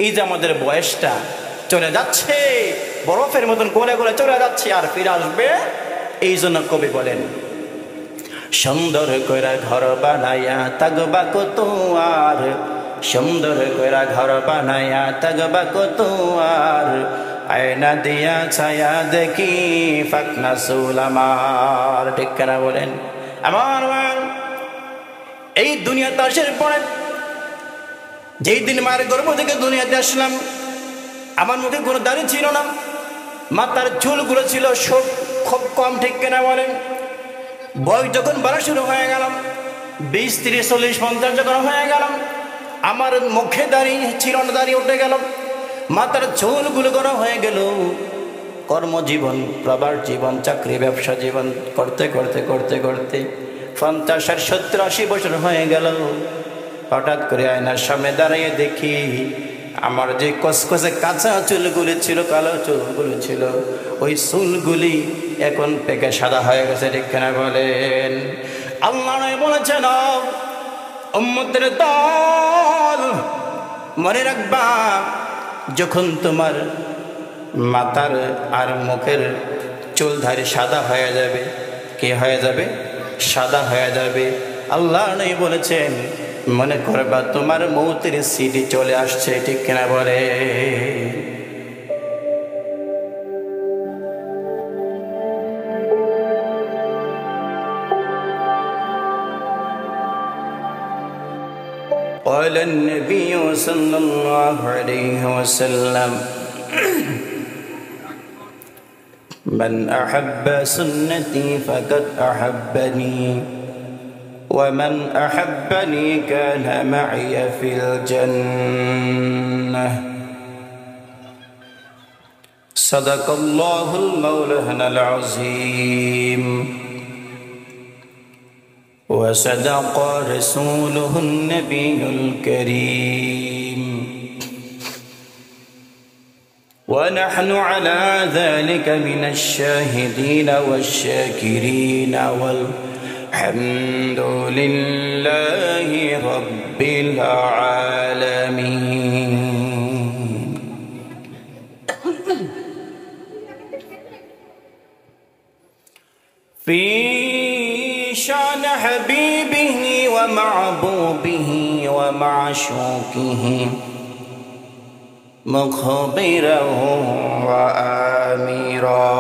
এই যে আমাদের বয়সটা চলে যাচ্ছে, বরফের মতন গলে গলে চলে যাচ্ছে, আর ফিরে আসবে। এই জন্য কবি বলেন, সুন্দর কইরা ঘর বানাইয়া তাকবা কত আর, সুন্দর কইরা ঘর বানাইয়া তাকবা কত আর, আয়না দিয়া ছায়া দেখি ফাকনা চুল আমার। ঠিক কেনা বলেন? আমার এই দুনিয়াতে আসার পরে, যেই দিন মায়ের গর্ভ থেকে দুনিয়াতে আসলাম, আমার মুখে কোনো দাড়ি ছিল না, মাথার চুলগুলো ছিল সব খুব কম। ঠিক কেনা বলেন? বয়স যখন বাড়া শুরু হয়ে গেলাম, 20, 30, 40, 50 যখন হয়ে গেলাম, আমার মুখে দাড়ি ছিল না, দাড়ি উঠে গেল, মাথার চুলগুলো গরম হয়ে গেল। কর্মজীবন, প্রবাস জীবন, চাকরি ব্যবসা জীবন করতে করতে করতে করতে 50, 60, 70, 80 বছর হয়ে গেল। হঠাৎ করে আয়নার সামনে দাঁড়িয়ে দেখি আমার যে কসকসে কাঁচা চুলগুলি ছিল, কালো চুলগুলি ছিল, ওই চুলগুলি এখন পেকে সাদা হয়ে গেছে। ঠিক কেনা বলেন? আল্লাহ বলেছেন, উম্মতের দল, মনে রাখবা, যখন তোমার মাথার আর মুখের চুলধারি সাদা হয়ে যাবে, কি হয়ে যাবে? সাদা হয়ে যাবে। আল্লাহ নবী বলেছেন, মনে করবা তোমার মৌতের সিডি চলে আসছে। ঠিক কিনা বলে? قال النبي صلى الله عليه وسلم من أحب سنتي فقد أحبني ومن أحبني كان معي في الجنة صدق الله المولانا العظيم وصدق رسوله النبي الكريم ونحن على ذلك من الشاهدين والشاكرين والحمد لله رب العالمين. في شان حبيبه ومعبوبه ومعشوقه مخبرا وآمرا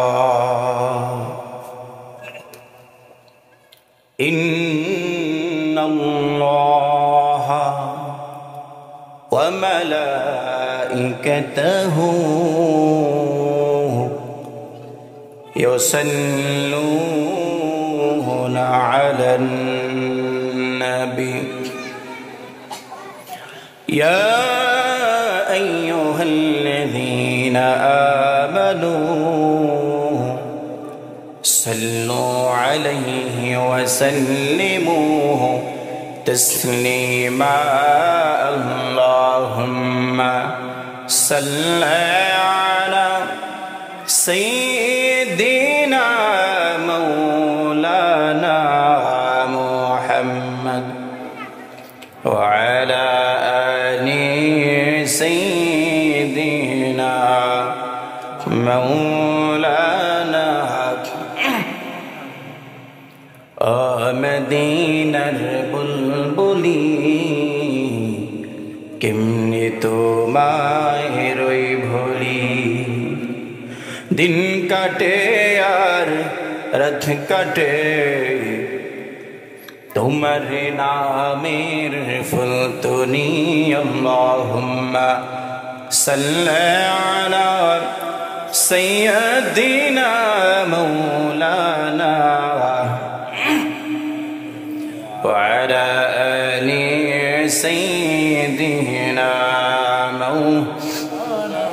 إن الله وملائكته يصلون على النبي يا أيها الذين آمنوا صلوا عليه وسلموا تسليما اللهم صل على سيدنا مولانا محمد وعلى آل سيدنا مولانا মদিনার বুলবুলি কেমনে তোমায় রই ভুলি দিন কাটে আর রাত কাটে তোমার নামের ফুলতুনি আল্লাহুম্মা সাল্লি আলা সাইয়্যিদিনা মাওলানা وعلى آل سيدنا مولانا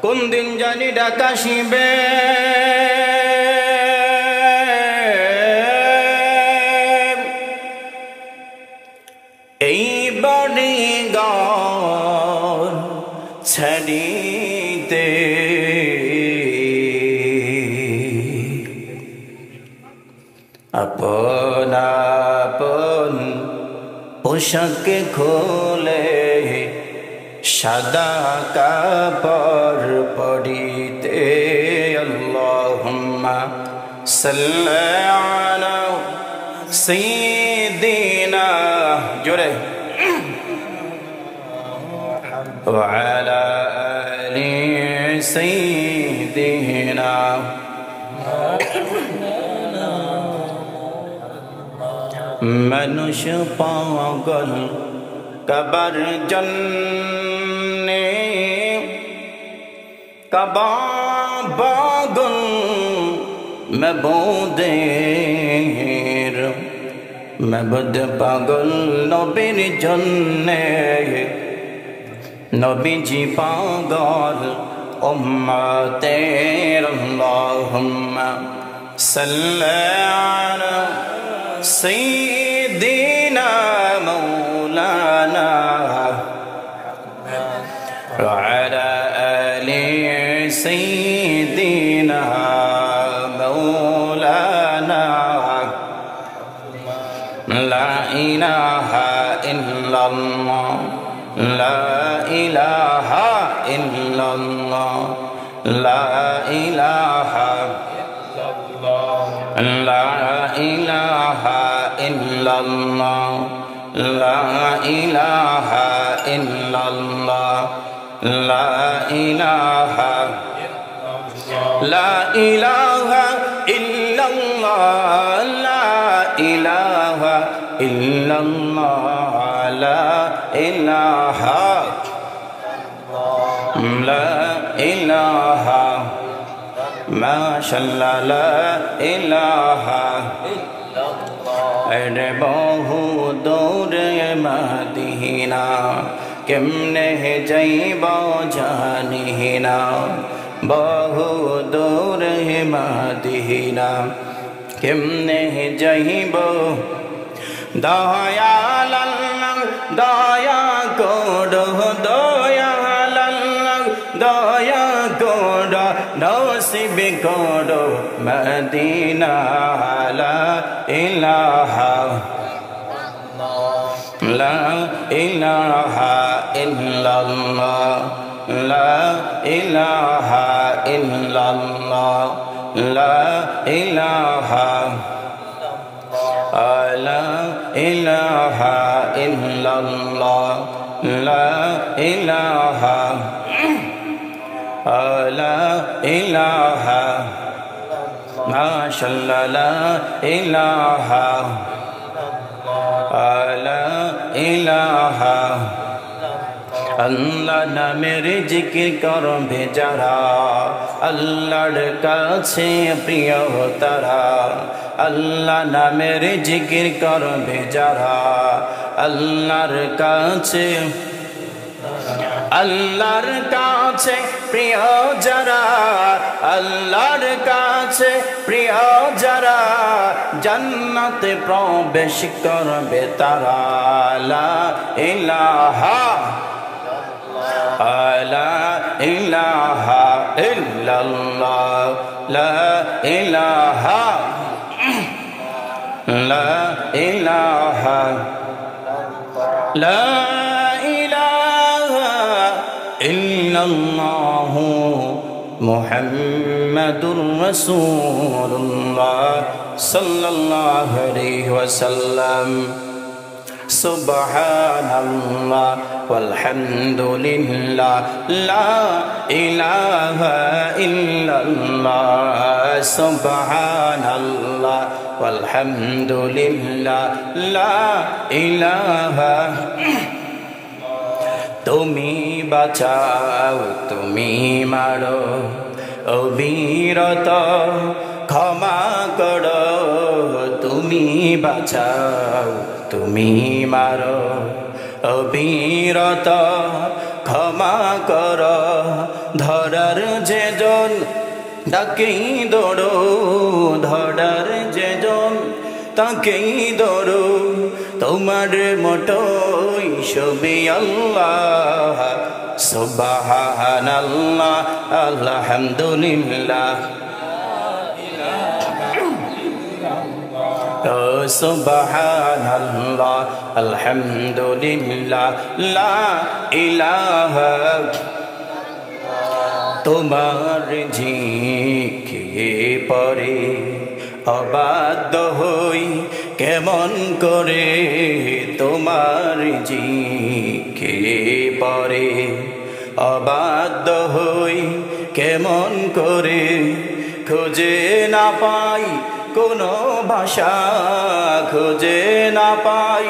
কোন দিন জানি ডাক আসিবে এই বাড়ি ঘর ছাড়িতে আপন আপন পোশাক খুলে সাদা কাপড় পরিতে আল্লাহুম্মা সাল্লি আলা সাইয়্যিদিনা জোরে ওয়া আলা আলি সাইয়্যিদিনা মানুষ পাগল কবর জন্নে কবা পাগল মবুদের মবুদ পাগল নবীর জন্নে নবীজি পাগল উম্মতের আল্লাহুম্মা সাল্লি আলা সাইয়্যিদিনা মাওলানা ওয়া আলা আলি সাইয়্যিদিনা মাওলানা লা ইলাহা ইল্লাল্লাহ লা ইলাহা ইল্লাল্লাহ লা ইলাহা লা ইলাহা ইল্লাল্লাহ লা ইলাহা ইল্লাল্লাহ লা ইলাহা লা ইলাহা ইল্লাল্লাহ লা ইলাহা ইল্লাল্লাহ লা ইলাহা লা ইলাহা মাশাআল্লাহ লা ইলাহা আরে বহু দূরে মদিনা কেমনে যাইব জানি না বহু দূরে মদিনা কেমনে যাইব দয়াল আল্লাহ দয়া করো দয়াল আল্লাহ দয়া করো নসিব করো মদিনা লা ইলাহা লা ইলাহা ইল্লাল্লাহ লা ইলাহা ইল্লাল্লাহ লা ইলাহা লা ইলাহা ইল্লাল্লাহ লা ইলাহা লা ইলাহা মাশাআল্লাহ লা ইলাহা লা ইলাহা আল্লাহ নামের জিকির করবে যারা আল্লাহর কাছে প্রিয় তারা আল্লাহ নামের জিকির করবে যারা আল্লাহর কাছে আল্লাহর কাছে প্রিয় যারা আল্লাহর কাছে প্রিয় যারা জান্নাতে প্রবেশ করবে তারা লা ইলাহা লা ইলাহা ইল্লাল্লাহ লা ইলাহা লা ইলাহা লা ইলাহা ইল্লাল্লাহ মুহাম্মাদুর রাসূলুল্লাহ সাল্লাল্লাহু আলাইহি ওয়াসাল্লাম সুবহানাল্লাহ walhamdulillah la ilaha illallah subhanallah walhamdulillah la ilaha তুমি বাঁচাও তুমি মারো অবিরত ক্ষমা করো তুমি বাঁচাও তুমি মারো অবিরত ক্ষমা কর ধরার যেজন তাকেই দৌড়ো ধরার যেজন তাকেই দৌড়ো তোমার মতোই সবই আল্লাহ সুবহানাল্লাহ আলহামদুলিল্লাহ সুবহানাল্লাহ আলহামদুলিল্লাহ লা ইলাহা তোমার জিকে পরে অবাধ্য হই কেমন করে তোমার জিকে পরে অবাধ্য হই কেমন করে খুঁজে না পাই কোনো ভাষা খুঁজে না পাই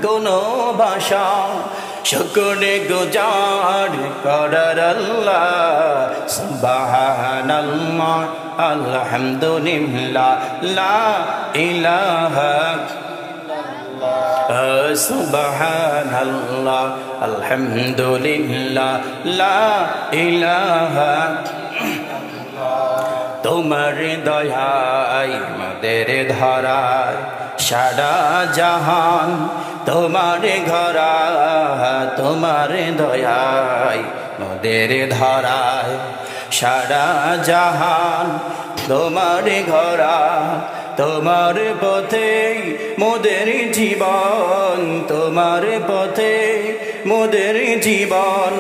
কোনো ভাষা শুকরে গুজার করার আল্লাহ সুবহানাল্লাহ আলহামদুলিল্লাহ লা ইলাহা সুবহানাল্লাহ আলহামদুলিল্লাহ লা ইলাহা তোমার দয়ায় মোদের ধরায় সারা জাহান তোমার ঘরা তোমার দয়ায় মোদের ধরায় সারা জাহান তোমার ঘরা তোমার পথে মোদের জীবন তোমার পথে মোদের জীবন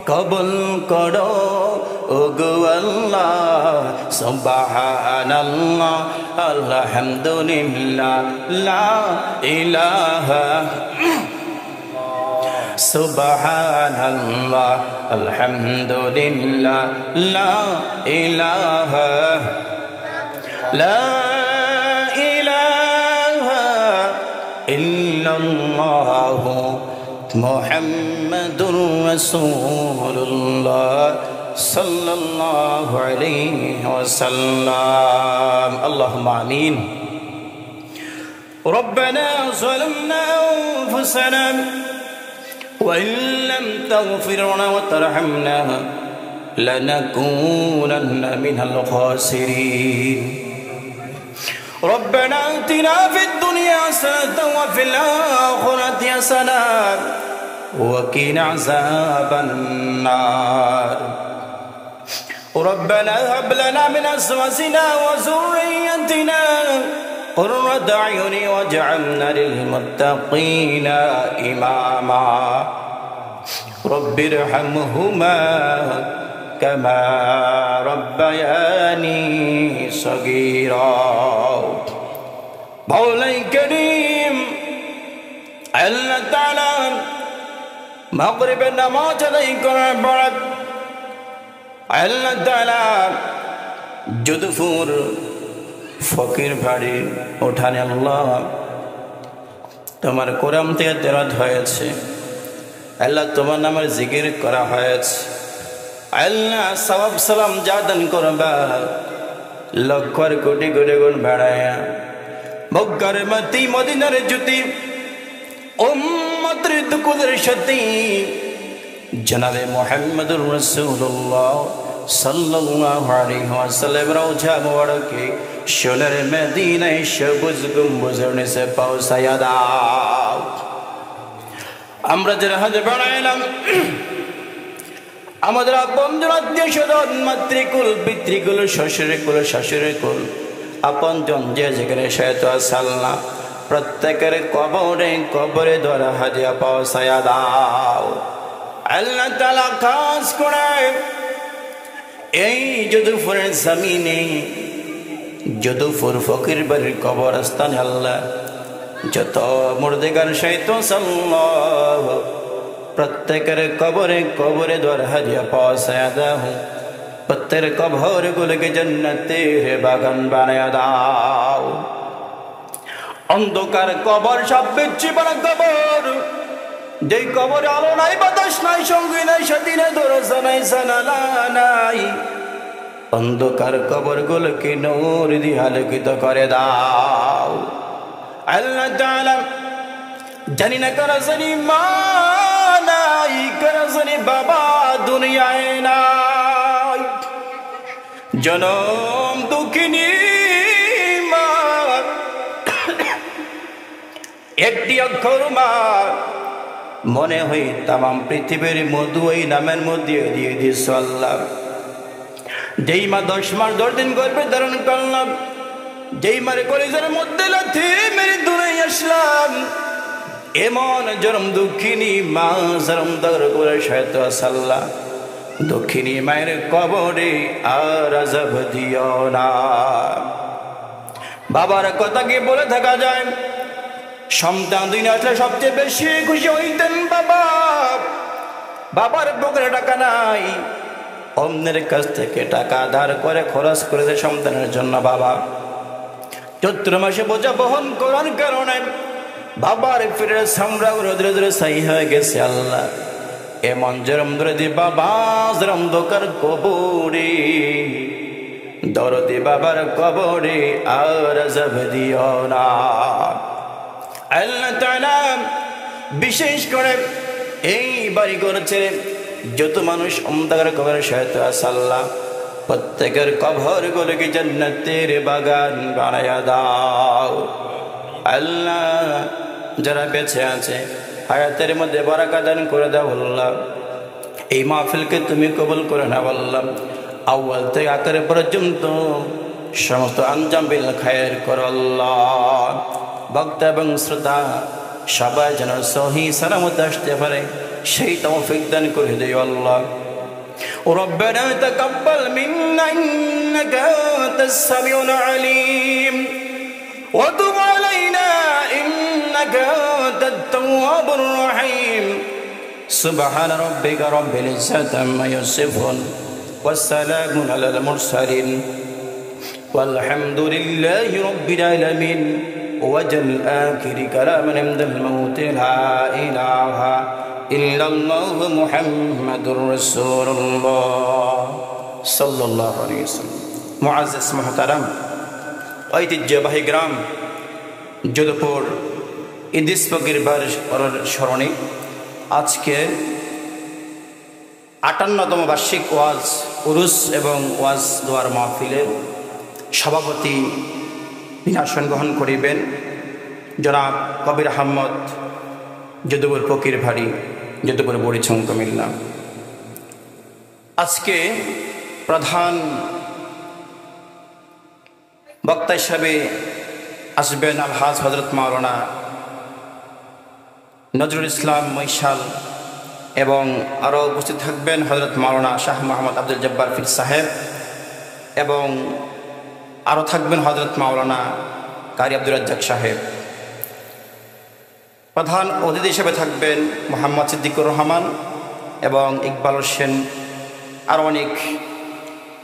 কবুল করো ওগো আল্লাহ সুবহানাল্লাহ আলহামদুলিল্লাহ লা ইলাহা সুবহানাল্লাহ আলহামদুলিল্লাহ লা ইলাহা লা ইলাহা ইল্লাল্লাহ মুহাম্মাদুর রাসূলুল্লাহ সাল্লাল্লাহু আলাইহি ওয়াসাল্লাম আল্লাহুম্মা আমিন ربنا ظلمنا أنفسنا وإن لم تغفر لنا وترحمنا لنكونن من الخاسرين ربنا آتنا في الدنيا حسنة وفي الآخرة حسنة وقنا عذاب النار ربنا هب لنا من أزواجنا وذريتنا قرة أعين واجعلنا للمتقين إماما رب ارحمهما كما ربياني صغيرا مولاي كريم আল্লাহ তাআলা মাগরিবের নামাজ আদায় করার পর আল্লাহ তাআলা যদুপুর ফকির বাড়ি ওঠানে আল্লাহ তোমার কোরআন থেকে তেলাওয়াত হয়েছে আল্লাহ তোমার নামের জিকির করা হয়েছে আল্লাহ সওয়াব সালাম জাদান করবা লক্ষর কোটি কোটি গুণ বাড়ায়া মক্কার মতি মদিনার জ্যোতি উম্মতের দুকুলের সাথী জনাবে মুহাম্মদুর রাসূলুল্লাহ সাল্লাল্লাহু আলাইহি ওয়াসাল্লাম রওজা মুবারকে সোনার মদিনায় সবুজ গম্বুজের নিচে পৌঁছায়া দাও আমরা যারা হজ বানাইলাম আমাদের বন্ধুর আত্মীয় স্বজন মাতৃকুল পিতৃকুল শ্বশুরের কুল শাশুড়ির কুল আপনজন যে যেখানে শয়ত আল্লাহ প্রত্যেকের কবরে দ্বারা হাজিয়া পৌঁছায়া দাও আল্লাহ তাআলা খাস করে এই যদুপুরের জমিনে যদুপুর ফকির বাড়ির কবরস্থানে আল্লাহ যত মুর্দেগান শয়ত আল্লাহ প্রত্যেকের কবরে দ্বারা হাজিয়া পৌঁছায়া দাও প্রত্যেকের কবর গুলোকে জান্নাতের বাগান বানায়া দাও অন্ধকার কবর সব জীবন কবর যেই কবরে আলো নাই বাতাস নাই সঙ্গী নাই সাথী নাই দরজা নাই জানালা নাই অন্ধকার কবর গুলোকে নূর দিয়ে আলোকিত করে দাও আল্লাহ তাআলা জানি না কারা জানি মা নাই কারা জানি বাবা দুনিয়ায় নাই জনম দুঃখিনী মা একটি অক্ষর মা মনে হয় তাম পৃথিবীর মধু এই নামের মধ্যে দিয়ে দিয়েছ আল্লাহ যেই মা 10 মাস 10 দিন গর্ভে ধারণ করলাম যেই মারে কলেজের মধ্যে লাথি মেরে দূরে আসলাম, এমন জরম দুঃখিনী মা জরম দর করে শয়ত সাল্লাহ দক্ষিণী মায়ের কবরে আর আযাব দিও না। বাবার কথা কি বলে থাকা যায়? সন্তান দিন আসলে সবচেয়ে বেশি খুশি হইতেন বাবা। বাবার পকেটে টাকা নাই, অন্যের কাছ থেকে টাকা ধার করে খরচ করেছে সন্তানের জন্য। বাবা চৈত্র মাসে বোঝা বহন করার কারণে বাবার ফিরে সামরা রোদ্রে রোদ্রে ছাই হয়ে গেছে। আল্লাহ এমন জরম ধরে দি বাবা জরম দোকার কবরে, দরদি বাবার কবরে আর আযাব দিও না। আল্লাহ তাআলা বিশেষ করে এই বাড়ি করেছে যত মানুষ অন্ধকার কবরে শয়ত আছে, আল্লাহ প্রত্যেকের কবর গুলোকে জান্নাতের বাগান বানায়া দাও। আল্লাহ যারা বেঁচে আছে হায়াতের মধ্যে বারাকা দান করে দাও আল্লাহ। এই মাহফিলকে তুমি কবুল করে নাও আল্লাহ। আউয়াল থেকে আখের পর্যন্ত সমস্ত আঞ্জাম বিল খায়ের করো আল্লাহ। বক্তা এবং শ্রোতা সবাই যেন সহি সালামত আসতে পারে সেই তৌফিক দান করে দিও আল্লাহ। ربنا تقبل منا إنك أنت السميع العليم وتب علينا إنك أنت التواب الرحيم سبحان ربك رب العزة عما يصفون والسلام على المرسلين والحمد لله رب العالمين وجل آخر كلام عند الموت لا إله إلا الله محمد رسول الله صلى الله عليه وسلم। মুআজ্জিজ মুহতারাম, ঐতিহ্যবাহী গ্রাম যোধপুর ইদ্রিস ফকির বাড়ির স্মরণে আজকে ৫৮তম বার্ষিক ওয়াজ উরুস এবং ওয়াজ দোয়ার মাহফিলের সভাপতি আসন গ্রহণ করিবেন জনাব কবির আহমদ, যদুপুর ফকির ভাড়ি, যদুপুর বড়িছং কুমিল্লা। আজকে প্রধান বক্তা হিসাবে আসবেন আলহাজ হযরত মাওলানা নজরুল ইসলাম মৈশাল এবং আরও উপস্থিত থাকবেন হযরত মাওলানা শাহ মোহাম্মদ আব্দুল জব্বার ফির সাহেব এবং আরও থাকবেন হযরত মাওলানা কারি আব্দুর রাজ্জাক সাহেব। প্রধান অতিথি হিসেবে থাকবেন মোহাম্মদ সিদ্দিকুর রহমান এবং ইকবাল হোসেন, আরও অনেক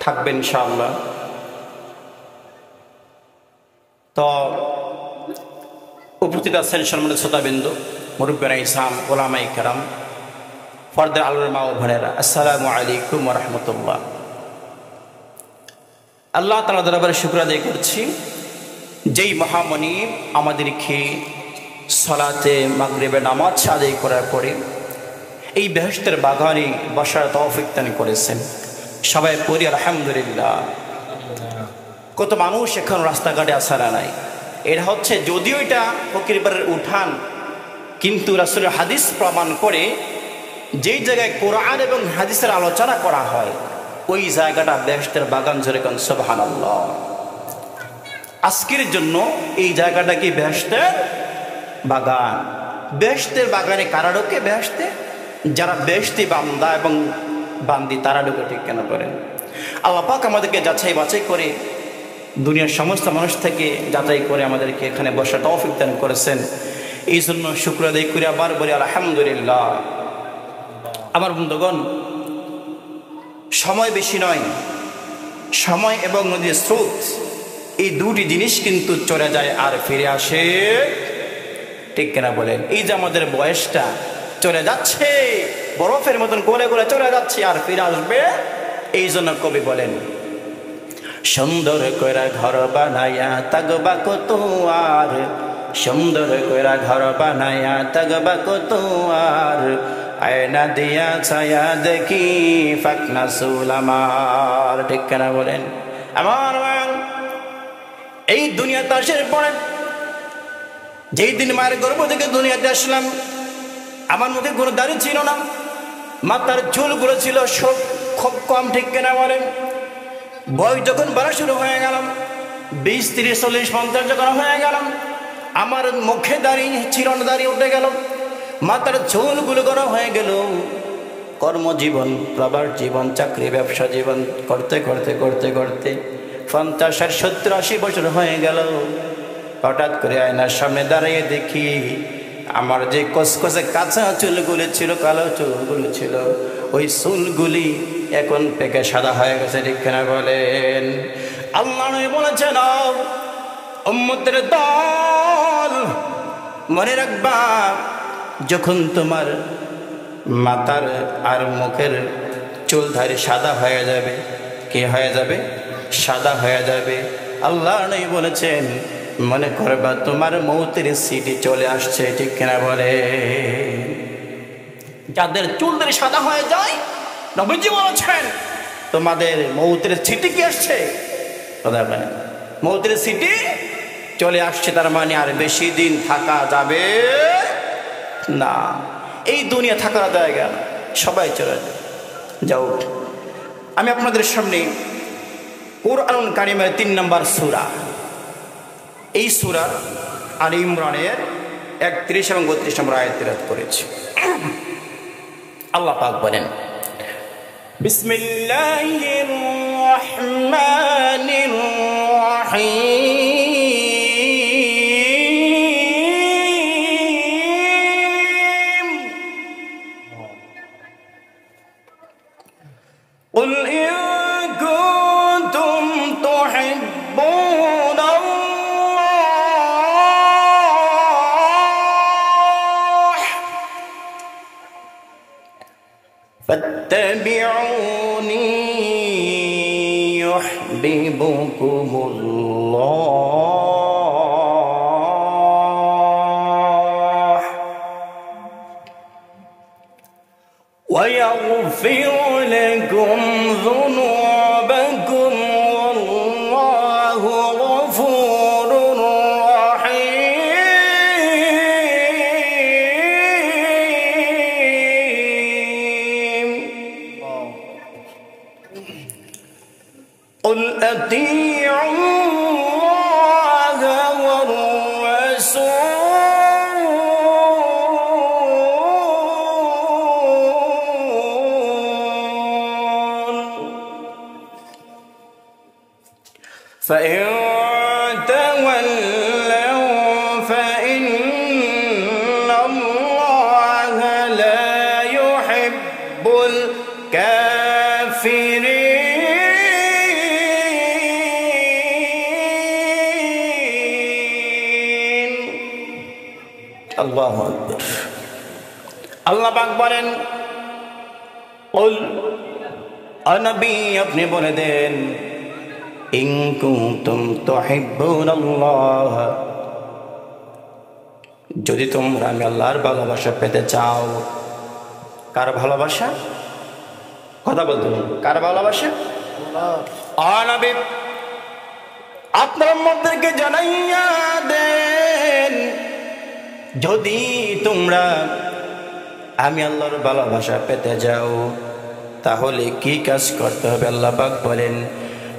থাকবেন ইনশাআল্লাহ। তো উপস্থিত আছেন সম্মানিত শ্রোতাবিন্দু, মুরব্বিয়ানা ইসলাম, ওলামায়ে কেরাম, পর্দার আলোর মা ও বোনেরা, আসসালামু আলাইকুম ওয়া রাহমাতুল্লাহ। আল্লাহ তাআলার দরবারে শুকর আদায় করছি যেই মহামণি আমাদেরকে সালাতে মাগরিবের নামাজ আদায় করার পরে এই বেহেশতের বাগানে বসার তৌফিক দান করেছেন। সবাই পড়ি আলহামদুলিল্লাহ। কত মানুষ এখন রাস্তাঘাটে আসারা নাই, এটা হচ্ছে যদিও এটা ফকিরবাড়ির উঠান, কিন্তু রাসূলের হাদিস প্রমাণ করে যেই জায়গায় কোরআন এবং হাদিসের আলোচনা করা হয় ওই জায়গাটা বেহেশতের বাগান। জোরে কোন সুবহানাল্লাহ। আজকের জন্য এই জায়গাটা কি বেহেশতের বাগান। বেহেশতের বাগানে কারা ঢোকে? বেহেশতে যারা বেহেশতি বান্দা এবং বান্দি তারা ঢোকে, ঠিক কেন করেন? আল্লাহ পাক আমাদেরকে যাচাই বাছাই করে দুনিয়ার সমস্ত মানুষ থেকে যাচাই করে আমাদেরকে এখানে বসার তৌফিক দান করেছেন। এই জন্য শুকর আদায় করে আবার বলি আলহামদুলিল্লাহ। আমার বন্ধুগণ, সময় বেশি নয়, সময় এবং নদীর স্রোত এই দুটি জিনিস কিন্তু চলে যায় আর ফিরে আসে, ঠিক কিনা বলেন? এই যে আমাদের বয়সটা চলে যাচ্ছে, বরফের মতন গলে গলে চলে যাচ্ছে আর ফিরে আসবে। এই জন্য কবি বলেন, সুন্দর কইরা ঘর বানাইয়া তাগবা কত আর, সুন্দর কইরা ঘর বানাইয়া তাগবা কত আর, আয়না দিয়া ছায়া দেখি ফাকনা চুল আমার, ঠিক কিনা বলেন? আমার এই দুনিয়াতে আসার পরে যেই দিন মায়ের গর্ভ থেকে দুনিয়াতে আসলাম, আমার মুখে কোনো দাড়ি ছিল না, মাথার চুলগুলো ছিল সব খুব কম, ঠিক কিনা বলেন? বয়স যখন বাড়া শুরু হয়ে গেলাম, 20, 30, 40, 50 যখন হয়ে গেলাম, আমার মুখে দাঁড়িয়ে চিরন দাঁড়িয়ে উঠে গেল, মাথার চুলগুলো গরম হয়ে গেল। কর্মজীবন, প্রবার জীবন, চাকরি ব্যবসা জীবন করতে করতে করতে করতে 50, 60, 70, 80 বছর হয়ে গেল। হঠাৎ করে আয়নার সামনে দাঁড়িয়ে দেখি আমার যে কসকসে কাঁচা চুলগুলি ছিল, কালো চুলগুলি ছিল, ওই চুলগুলি এখন পেকে সাদা হয়ে গেছে। ঠিক কিনা বলেন? আল্লাহ নবী বলেছেন, উম্মতের দল, মনে রাখবা, যখন তোমার মাথার আর মুখের চুলধারি সাদা হয়ে যাবে, কি হয়ে যাবে? সাদা হয়ে যাবে। আল্লাহ নবী বলেছেন, মনে করবা তোমার মৌতের সিটি চলে আসছে। ঠিক কিনা বলে? যাদের চুলধারি সাদা হয়ে যায়, নবীজি বলেছেন তোমাদের মৌতের সিটি কি আসছে? মৌতের সিটি চলে আসছে। তার মানে আর বেশি দিন থাকা যাবে না। এই দুনিয়া থাকার জায়গা না, সবাই চলে যাও। আমি আপনাদের সামনে কুরআন কারীমের 3 নম্বর সূরা, এই সূরা আলে ইমরানের 31 এবং 32 নম্বর আয়াত তেলাওয়াত করেছি। আল্লাহ পাক বলেন, বিসমিল্লাহির রহমানির রহিম। قل إن كنتم تحبون الله فاتبعوني يحببكم الله ويغفر لكم ذنوبكم والله غفور رحيم. قل أطيعوا الله والرسول فإن تولوا فإن الله لا يحب الكافرين. الله أكبر. আল্লাহ পাক বলেন, قل নবী আপনি বলে দেন, ইন কুনতুম তুহিব্বুনাল্লাহ, যদি তোমরা আমি আল্লাহর ভালোবাসা পেতে চাও। কার ভালোবাসা? কথা বলতে হবে। কার ভালোবাসা? নবী আপনার মধ্যে জানাইয়া দেন, যদি তোমরা আমি আল্লাহর ভালোবাসা পেতে যাও তাহলে কি কাজ করতে হবে? আল্লাহ পাক বলেন,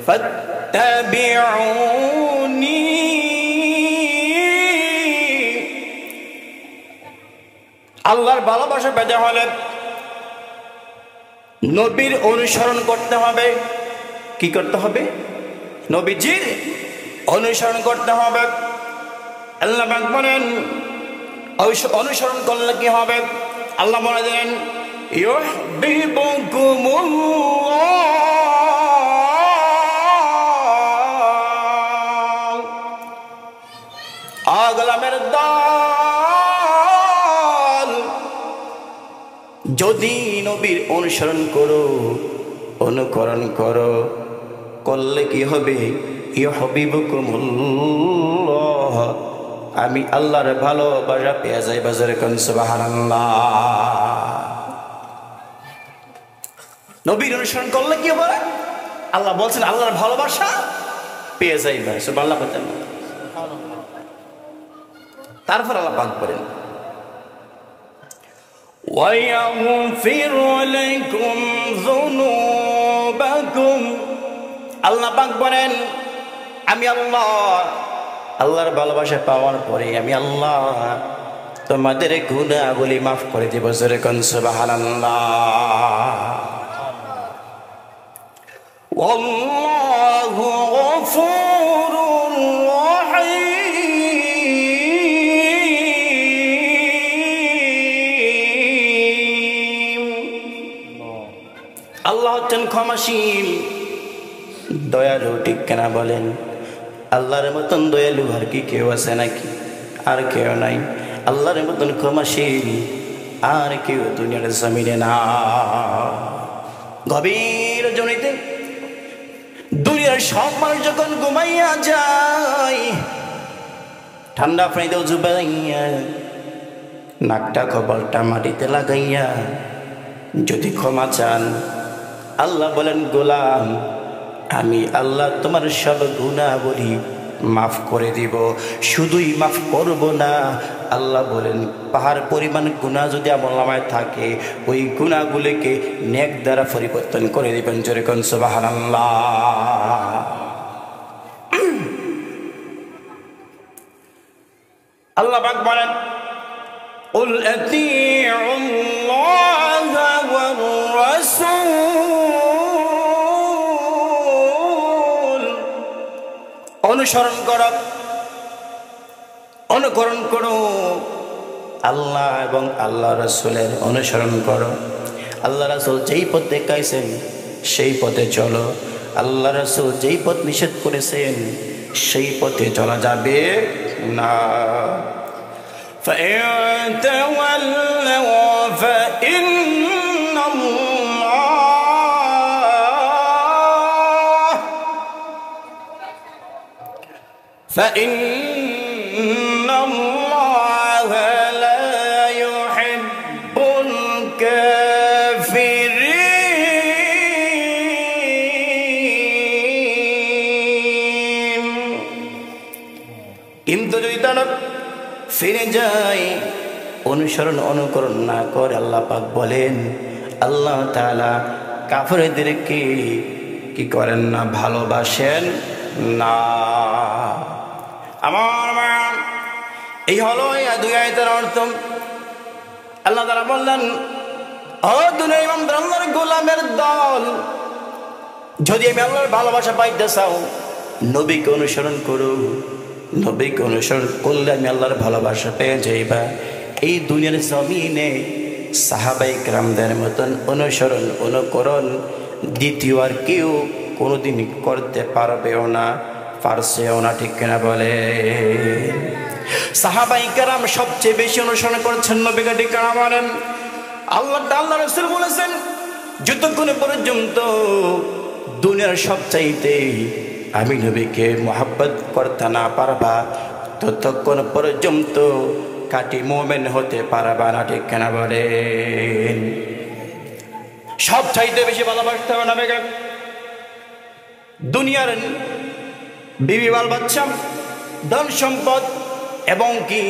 ফাত্তাবিউনি, আল্লাহর ভালোবাসা পেতে হলে নবীর অনুসরণ করতে হবে। কি করতে হবে? নবীজির অনুসরণ করতে হবে। আল্লাহ পাক বলেন, অনুসরণ করলে কি হবে? আল্লাহ বলে দেন, ইউহিব্বুকুমুল্লাহ। আগলামের দল, যদি নবীর অনুসরণ করো, অনুকরণ করো, করলে কি হবে? ইউহিব্বুকুমুল্লাহ, আমি আল্লাহর ভালোবাসা পেয়ে যাই। বাজারে কোন সুবহানাল্লাহ। নবীর অনুসরণ করলে কি হবে? আল্লাহ বলছেন আল্লাহর ভালোবাসা পেয়ে যাইবে। সুবহানাল্লাহ বলেন। তারপর আল্লাহ পাক বলেন, وَيَغْفِرُ لَكُمْ ذُنُوبَكُمْ, আল্লাহ পাক বলেন আমি আল্লাহ, আল্লাহর ভালোবাসা পাওয়ার পরে আমি আল্লাহ তোমাদের গুনাহগুলি মাফ করে দিব। জোরে কোন সুবহানাল্লাহ। আল্লাহু গফুরুর রহিম। আল্লাহ হচ্ছেন ক্ষমাশীল, দয়ালু, ঠিক কেনা বলেন? আল্লাহর মতন দয়ালু আর কি কেউ আছে নাকি? আর কেউ নাই। আল্লাহর মতন ক্ষমাশীল আর কেউ দুনিয়ার জমিনে না। গভীর জনিতে দুনিয়ার সব মানুষ যখন ঘুমাইয়া যায়, ঠান্ডা পানিতে উজু বানাইয়া নাকটা কপালটা মাটিতে লাগাইয়া যদি ক্ষমা চান, আল্লাহ বলেন গোলাম আমি আল্লাহ তোমার সব গুনাহগুলি মাফ করে দিব। শুধুই মাফ করব না, আল্লাহ বলেন পাহাড় পরিমাণ গুনাহ যদি আমলনামায় থাকে ওই গুনাহগুলিকে নেক দ্বারা পরিবর্তন করে দিবেন। জোরে কোন সুবহানাল্লাহ। আল্লাহ পাক বলেন কুল আতিউল্লাহ ওয়ার রাসূল, অনুসরণ করো, অনুকরণ করো আল্লাহ এবং আল্লাহ রাসূলের অনুসরণ করো। আল্লাহ রাসূল যেই পথ দেখাইছেন সেই পথে চলো। আল্লাহ রাসূল যেই পথ নিষেধ করেছেন সেই পথে চলা যাবে না। فإن تولوا فإن الله لا يحب الكافرين। কিন্তু যদি তারা ফিরে যায়, অনুসরণ অনুকরণ না করে, আল্লাহ পাক বলেন আল্লাহ তাআলা কাফেরদেরকে কি করেন না, ভালোবাসেন না। আমার এই হলো দুই আয়াতের অর্থ। আল্লাহ তাআলা বললেন ও দুনিয়ার ইমানদার আল্লাহর গোলামের দল, যদি আমি আল্লাহর ভালোবাসা পাইতে চাও নবীকে অনুসরণ করো। নবীকে অনুসরণ করলে আমি আল্লাহর ভালোবাসা পেয়ে যাইবা। এই দুনিয়ার জমিনে সাহাবায়ে কেরামদের মতন অনুসরণ অনুকরণ দ্বিতীয় আর কেউ কোনোদিন করতে পারবেও না, পারছেও না, ঠিক কিনা বলে? সাহাবায়ে কেরাম সবচেয়ে বেশি অনুসরণ করছেন নবীকে, ঠিক কিনা বলেন? আল্লাহ রাসূল বলেছেন যতক্ষণ পর্যন্ত দুনিয়ার সবচাইতে আমি নবীকে মহব্বত করতে না পারবা ততক্ষণ পর্যন্ত কাটি মুমিন হতে পারবা না, ঠিক কিনা বলেন? সব চাইতে বেশি ভালোবাসতে হবে নবীকে। দুনিয়ার বিবি বাল বাচ্চা, ধন সম্পদ এবং কি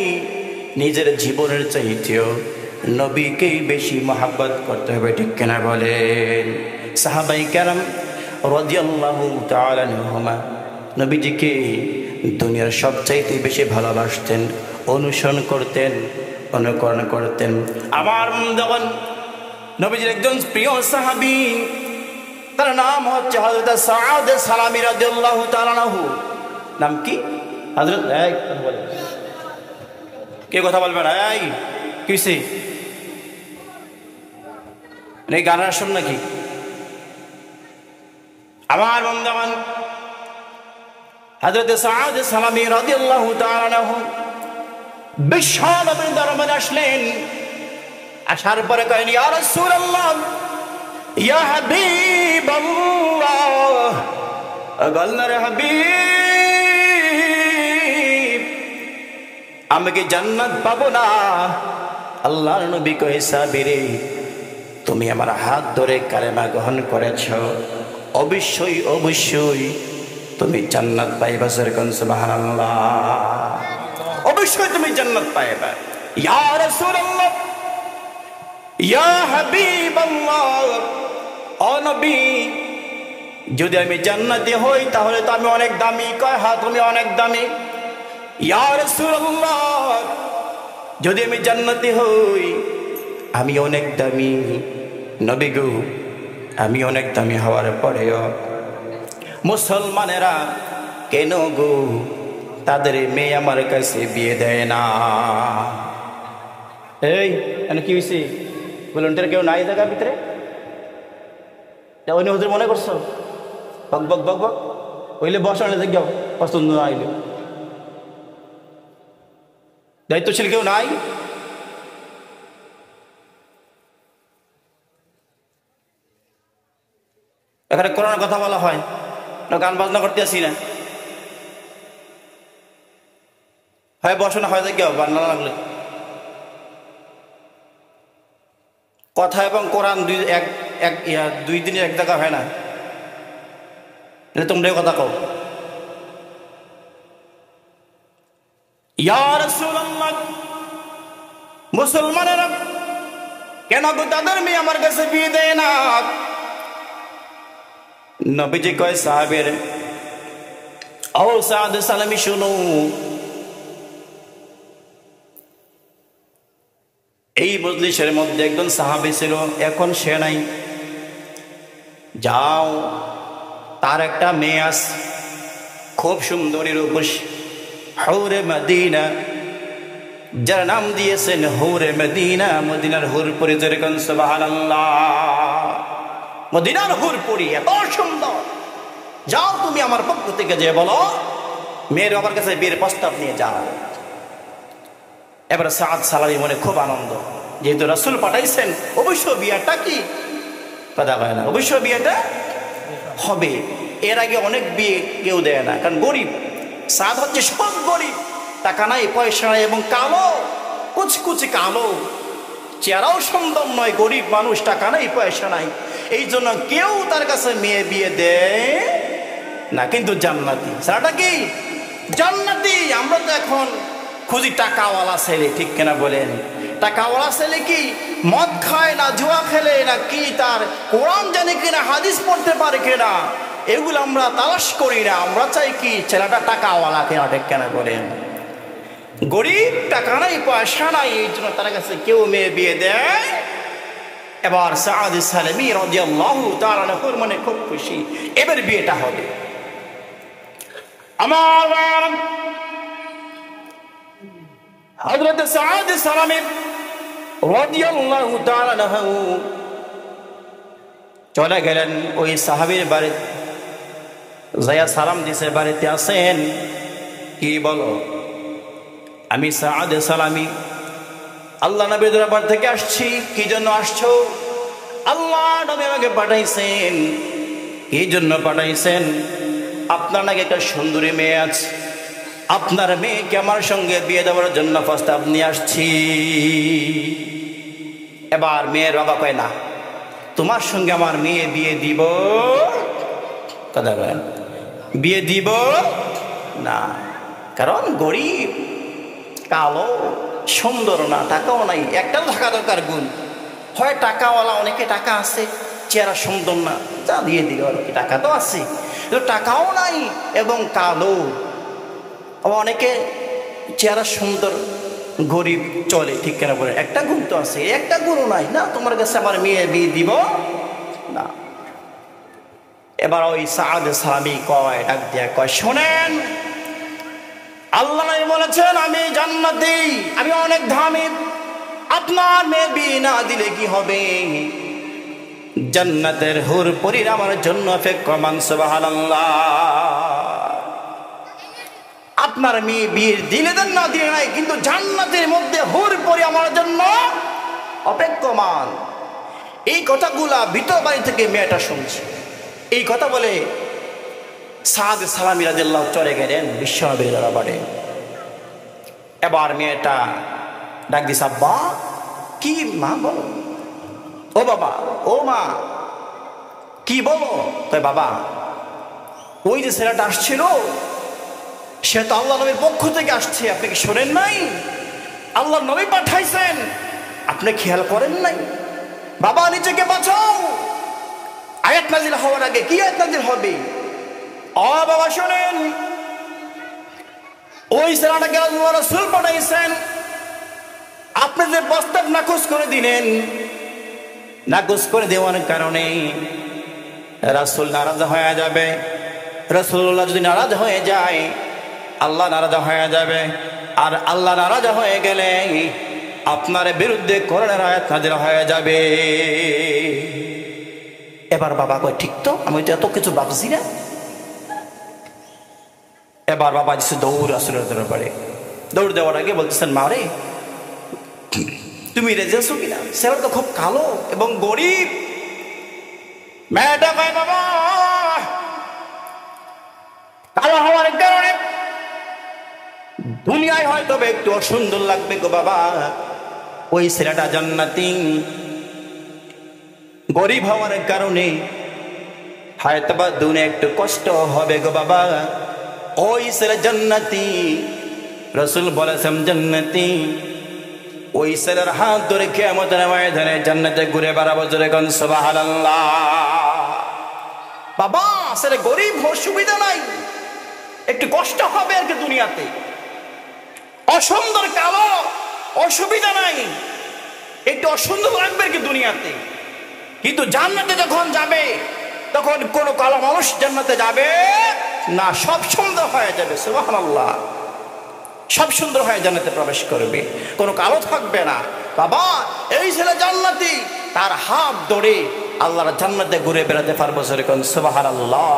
নিজের জীবনের চাইতেও নবীকেই বেশি মহব্বত করতে হবে, ঠিক কিনা বলেন? সাহাবায়ে কেরাম রাদিয়াল্লাহু তাআলা আনহুমা নবীজিকে দুনিয়ার সবচাইতে বেশি ভালোবাসতেন, অনুসরণ করতেন, অনুকরণ করতেন। আমার যখন নবীজির একজন প্রিয় সাহাবী, তার নাম হচ্ছে হযরত সাদ সালামী রাদিয়াল্লাহু তাআলা আনহু। নাম কি? হযরত কে কথা বলবেন? এই কিসে এই গান শুন নাকি? আমার বন্ধুগণ হযরত সাদ সালামী রাদিয়াল্লাহু তাআলা আনহু বিশ্ব নবীর দরবারে আসলেন। আসার পরে কইলেন ইয়া রাসূলুল্লাহ, ইয়া হাবিবাল্লাহ, আল্লাহর হাবিব, আমি কি জান্নাত পাবো না? আল্লাহর নবী কয় সাহাবীরে, তুমি আমার হাত ধরে কালেমা গ্রহণ করেছো, অবশ্যই অবশ্যই তুমি জান্নাত পাইবা। সুবহানাল্লাহ, অবশ্যই তুমি জান্নাত পাইবা। ইয়া রাসূলুল্লাহ, ইয়া হাবিবাল্লাহ, ও নবী, যদি আমি জান্নাতি হই তাহলে তো আমি অনেক দামি। কয় হ্যাঁ তুমি অনেক দামি। ইয়া রাসূলুল্লাহ, যদি আমি জান্নাতি হই আমি অনেক দামি। নবী গো, আমি অনেক দামি হওয়ার পরেও মুসলমানেরা কেন গো তাদের মেয়ে আমার কাছে বিয়ে দেয় না? এই কি হয়েছে? ভলেন্টিয়ার কেউ নাই জায়গার ভিতরে? অন্য হুজুর মনে করছো? বক বক বক বক হইলে বসানো যাও, পছন্দ না আইলে দায়িত্বশীল কেউ নাই? এখানে করোনার কথা বলা হয় না, গান বাজনা করতে আসি না, হয় বসো না হয় যাও, বান্না লাগলে। কথা এবং কোরআন দুই দিনের এক জায়গা হয় না, তোমরাও কথা কও। ইয়া রাসূলুল্লাহ, মুসলমানেরা কেন গো তাদের মেয়ে আমার কাছে বিয়ে দেয় না? নবীজি কয় সাহাবের, ও সাদ সালামি শুনো, এই মজলিসের মধ্যে একজন সাহাবী ছিল, এখন সে নাই। যাও, তার একটা মেয়ে আছে, খুব সুন্দরী রূপসী, হুরে মদিনা, যার নাম দিয়েছেন হুরে মদিনা। মদিনার হুরপুরি, যেরকম সুবহানাল্লাহ, মদিনার হুরপুরি এত সুন্দর। যাও তুমি আমার পক্ষ থেকে যে বলো মেয়ের বাবার কাছে বিয়ের প্রস্তাব নিয়ে যাও। এবারে সাদ সালামি মনে খুব আনন্দ, যেহেতু রাসূল পাঠাইছেন অবশ্য বিয়েটা কি কথা হয় না, অবশ্য বিয়েটা হবে। এর আগে অনেক বিয়ে কেউ দেয় না, কারণ গরিব। সাদ হচ্ছে সব গরিব, টাকা নাই পয়সা নাই এবং কালো, কুচকুচি কালো, চেহারাও সুন্দর নয়, গরিব মানুষ, টাকা নাই পয়সা নাই, এই জন্য কেউ তার কাছে মেয়ে বিয়ে দেয় না। কিন্তু জান্নাতি সারাটা কি জান্নাতি। আমরা তো এখন খুঁজি টাকাওয়ালা ছেলে, ঠিক কিনা বলেন? টাকাওয়ালা ছেলে কি মদ খায় না, জুয়া খেলে না, কি তার কোরআন জানে কিনা, হাদিস পড়তে পারে কিনা, এগুলো আমরা তালাশ করি না। আমরা চাই কি ছেলেটা টাকাওয়ালা কিনা, ঠিক কিনা বলেন? গরিব, টাকা নাই পয়সা নাই, এই জন্য তার কাছে কেউ মেয়ে বিয়ে দেয়। এবার সাদ সালামি রাদিয়াল্লাহু তাআলা আনহুর মনে খুব খুশি, এবার বিয়েটা হবে। আমার হযরত সাদ সালামি রাদিয়াল্লাহু তাআলা আনহু চলে গেলেন ওই সাহাবীর বাড়িতে, যায়া সালাম দিছে, বাড়িতে আছেন? কি বলো? আমি সাদ সালামি আল্লাহ নবীর দরবার থেকে আসছি। কি জন্য আসছো? আল্লাহ নবী আমাকে পাঠাইছেন। কি জন্য পাঠাইছেন? আপনার নাকি একটা সুন্দরী মেয়ে আছে, আপনার মেয়েকে আমার সঙ্গে বিয়ে দেওয়ার জন্য প্রস্তাব নিয়ে আসছি। এবার মেয়ের বাবা কয় না, তোমার সঙ্গে আমার মেয়ে বিয়ে দিব কথা বলেন, বিয়ে দিব না, কারণ গরিব, কালো, সুন্দর না, টাকাও নাই। একটাও থাকা দরকার গুণ, হয় টাকাওয়ালা, অনেকে টাকা আছে, চেহারা সুন্দর না, যা দিয়ে দিল আর কি, টাকা তো আছে, টাকাও নাই এবং কালো। অনেকে চেহারা সুন্দর, গরিব, চলে, ঠিক কেনা বলে, একটা গুণ তো আছে, একটা গুণও নাই। না, তোমার কাছে আমার মেয়ে বিয়ে দিব না। এবার ওই সাদ সালামি কয়, ডাক দিয়া কয়, শোনেন, আল্লাহ নবী বলেছেন আমি জান্নাতি, আমি অনেক দামি, আপনার মেয়ে বিয়ে না দিলে কি হবে? জান্নাতের হুর পরীর আমার জন্য অপেক্ষমান। সুবহানাল্লাহ। আপনার মেয়ে বিয়ে দিলে দেন না দিলে নাই, কিন্তু জান্নাতের মধ্যে হুর পরী আমার জন্য অপেক্ষমান। এই কথাগুলা ভিতর বাড়ি থেকে মেয়েটা শুনছে। এই কথা বলে সাদ সালামি রাদিয়াল্লাহু চলে গেলেন বিশ্বনবীর দরবারে। এবার মেয়েটা ডাক দিছে, আব্বা। কি মা? বলো। ও বাবা, ও মা, কি বলো? কয়, বাবা, ওই যে ছেলেটা আসছিল সে তো আল্লাহ নবীর পক্ষ থেকে আসছে, আপনি কি শোনেন নাই? আল্লাহ নবী পাঠাইছেন, আপনি খেয়াল করেন নাই? বাবা, নিজেকে বাঁচাও, আয় আয়াত নাজিল হওয়ার আগে কি আয়াত নাজিল হবে? ও বাবা শুনেন, ওই ছেলেটাকে আল্লাহ রাসূল পাঠাইছেন, আপনি যে প্রস্তাব নাকচ করে দিলেন, নাকচ করে দেওয়ার কারণে রাসূল নারাজ হয়ে যাবে। রাসূলুল্লাহ যদি নারাজ হয়ে যায়, আল্লাহ নারাজ হয়ে যাবে। আর আল্লাহ নারাজ হয়ে গেলে আপনার বিরুদ্ধে কোরআনের আয়াত নাযিল হয়ে যাবে। এবার বাবা কয় ঠিক তো, আমি তো এত কিছু ভাবছি না। এবার বাবা দিচ্ছে দৌড় রাসূলের দরবারে। দৌড় দেওয়ার আগে বলতেছেন, মা রে তুমি রেজে আছো কিনা? ছেলেটা তো খুব কালো এবং গরিব। মেয়েটা কয় বাবা কালো হওয়ার কারণে দুনিয়ায় হয়তো একটু অসুন্দর লাগবে গো বাবা, ওই ছেলেটা জান্নাতি। গরিব হওয়ার কারণে হয়তো বা দুনিয়া একটু কষ্ট হবে গো বাবা, ওই ছেলে জান্নাতি। রাসূল বলেছেন জান্নাতি। ওই ছেলের হাত ধরে কিয়ামতের ময়দানে জান্নাতে ঘুরে বেড়াবো। জোরে কোন সুবহানাল্লাহ। বাবা ছেলে গরিব, অসুবিধা নাই, একটু কষ্ট হবে আর কি দুনিয়াতে। অসুন্দর কালো, অসুবিধা নাই, একটু অসুন্দর লাগবে আর কি দুনিয়াতে। কিন্তু জান্নাতে যখন যাবে তখন কোন কালো মানুষ জান্নাতে যাবে না, সব সুন্দর হয়ে যাবে। সুবহানাল্লাহ। সব সুন্দর হয়ে জান্নাতে প্রবেশ করবে, কোনো কালো থাকবে না। বাবা এই ছেলে জান্নাতি, তার হাত ধরে আল্লাহর জান্নাতে ঘুরে বেড়াতে পারবো। সুবহানাল্লাহ।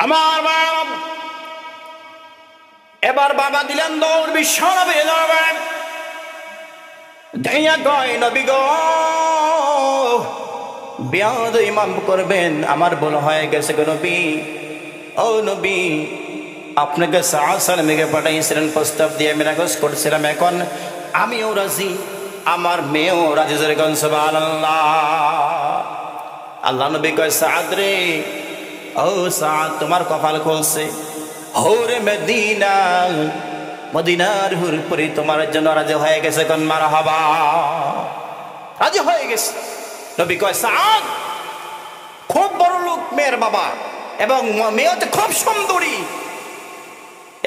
আমার বাবা এবার বাবা দিলেন দৌড় বিশ্বনবীর দরবারে। যাইয়া কয় নবী গো, বিয়াদবি মাফ করবেন, আমার ভুল হয়ে গেছে গো নবী। ও নবী, আপনাকে সালামকে পাঠাইছিলেন প্রস্তাব দিয়ে, আমি নাকচ করছিলাম, এখন আমিও রাজি, আমার মেয়েও রাজি। সুবহানাল্লাহ। আল্লাহ নবী কয় সাদ রে, ও সাদ তোমার কপাল খুলছে। হৌরে মদিনা, মদিনার হুর পরি তোমার জন্য রাজি হয়ে গেছে। কোন মারহাবা, রাজি হয়ে গেছে। নবী কয় সাদ খুব বড় লোক মেয়ের বাবা, এবং মেয়ে হচ্ছে খুব সুন্দরী।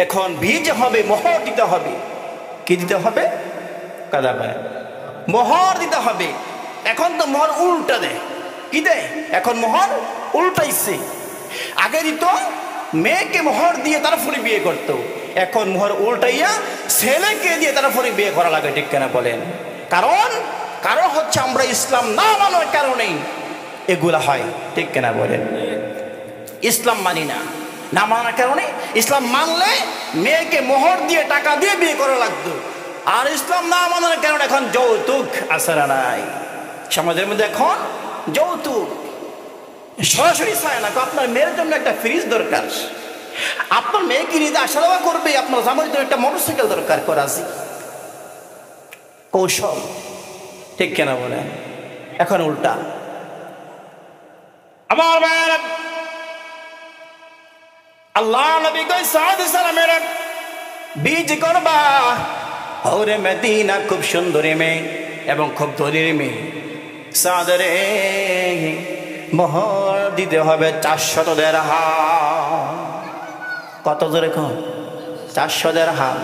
এখন বিয়ে যে হবে, মোহর দিতে হবে। কি দিতে হবে? কাদা ভাই, মোহর দিতে হবে। এখন তো মোহর উল্টা দেয়। কি দেয়? এখন মোহর উল্টাইছে। আগে দিত মেয়েকে মোহর দিয়ে তারপরে বিয়ে করত, এখন মোহর উল্টাইয়া ছেলেকে দিয়ে তারপরে বিয়ে করা লাগে। ঠিক কেনা বলেন? কারণ হচ্ছে আমরা ইসলাম না মানার কারণেই এগুলা হয়। ঠিক কেনা বলেন? ইসলাম মানি না, না মানার কারণে। ইসলাম মানলে মেয়েকে মোহর দিয়ে টাকা দিয়ে বিয়ে করা লাগতো। আর ইসলাম না মানার কারণে এখন যৌতুক আসারা নাই সমাজের মধ্যে। এখন যৌতুক সরাসরি চায় না। আপনার মেয়ের জন্য একটা ফ্রিজ দরকার, আপনার মেয়েকে নিতে আসা যাওয়া করবে, আপনার জামাইয়ের জন্য একটা মোটরসাইকেল দরকার করাছি। কৌশল। ঠিক কেনা বলে? এখন উল্টা। আমার ভাইয়েরা, আল্লাহ নবী কয় সাদ সালামের বীজ করবা। হৌরে মদিনা, খুব সুন্দরী মেয়ে এবং খুব ধনীর মেয়ে। সাদরে মোহর দিতে হবে 400 দিরহাম। কত জোরে কন? 400 দিরহাম।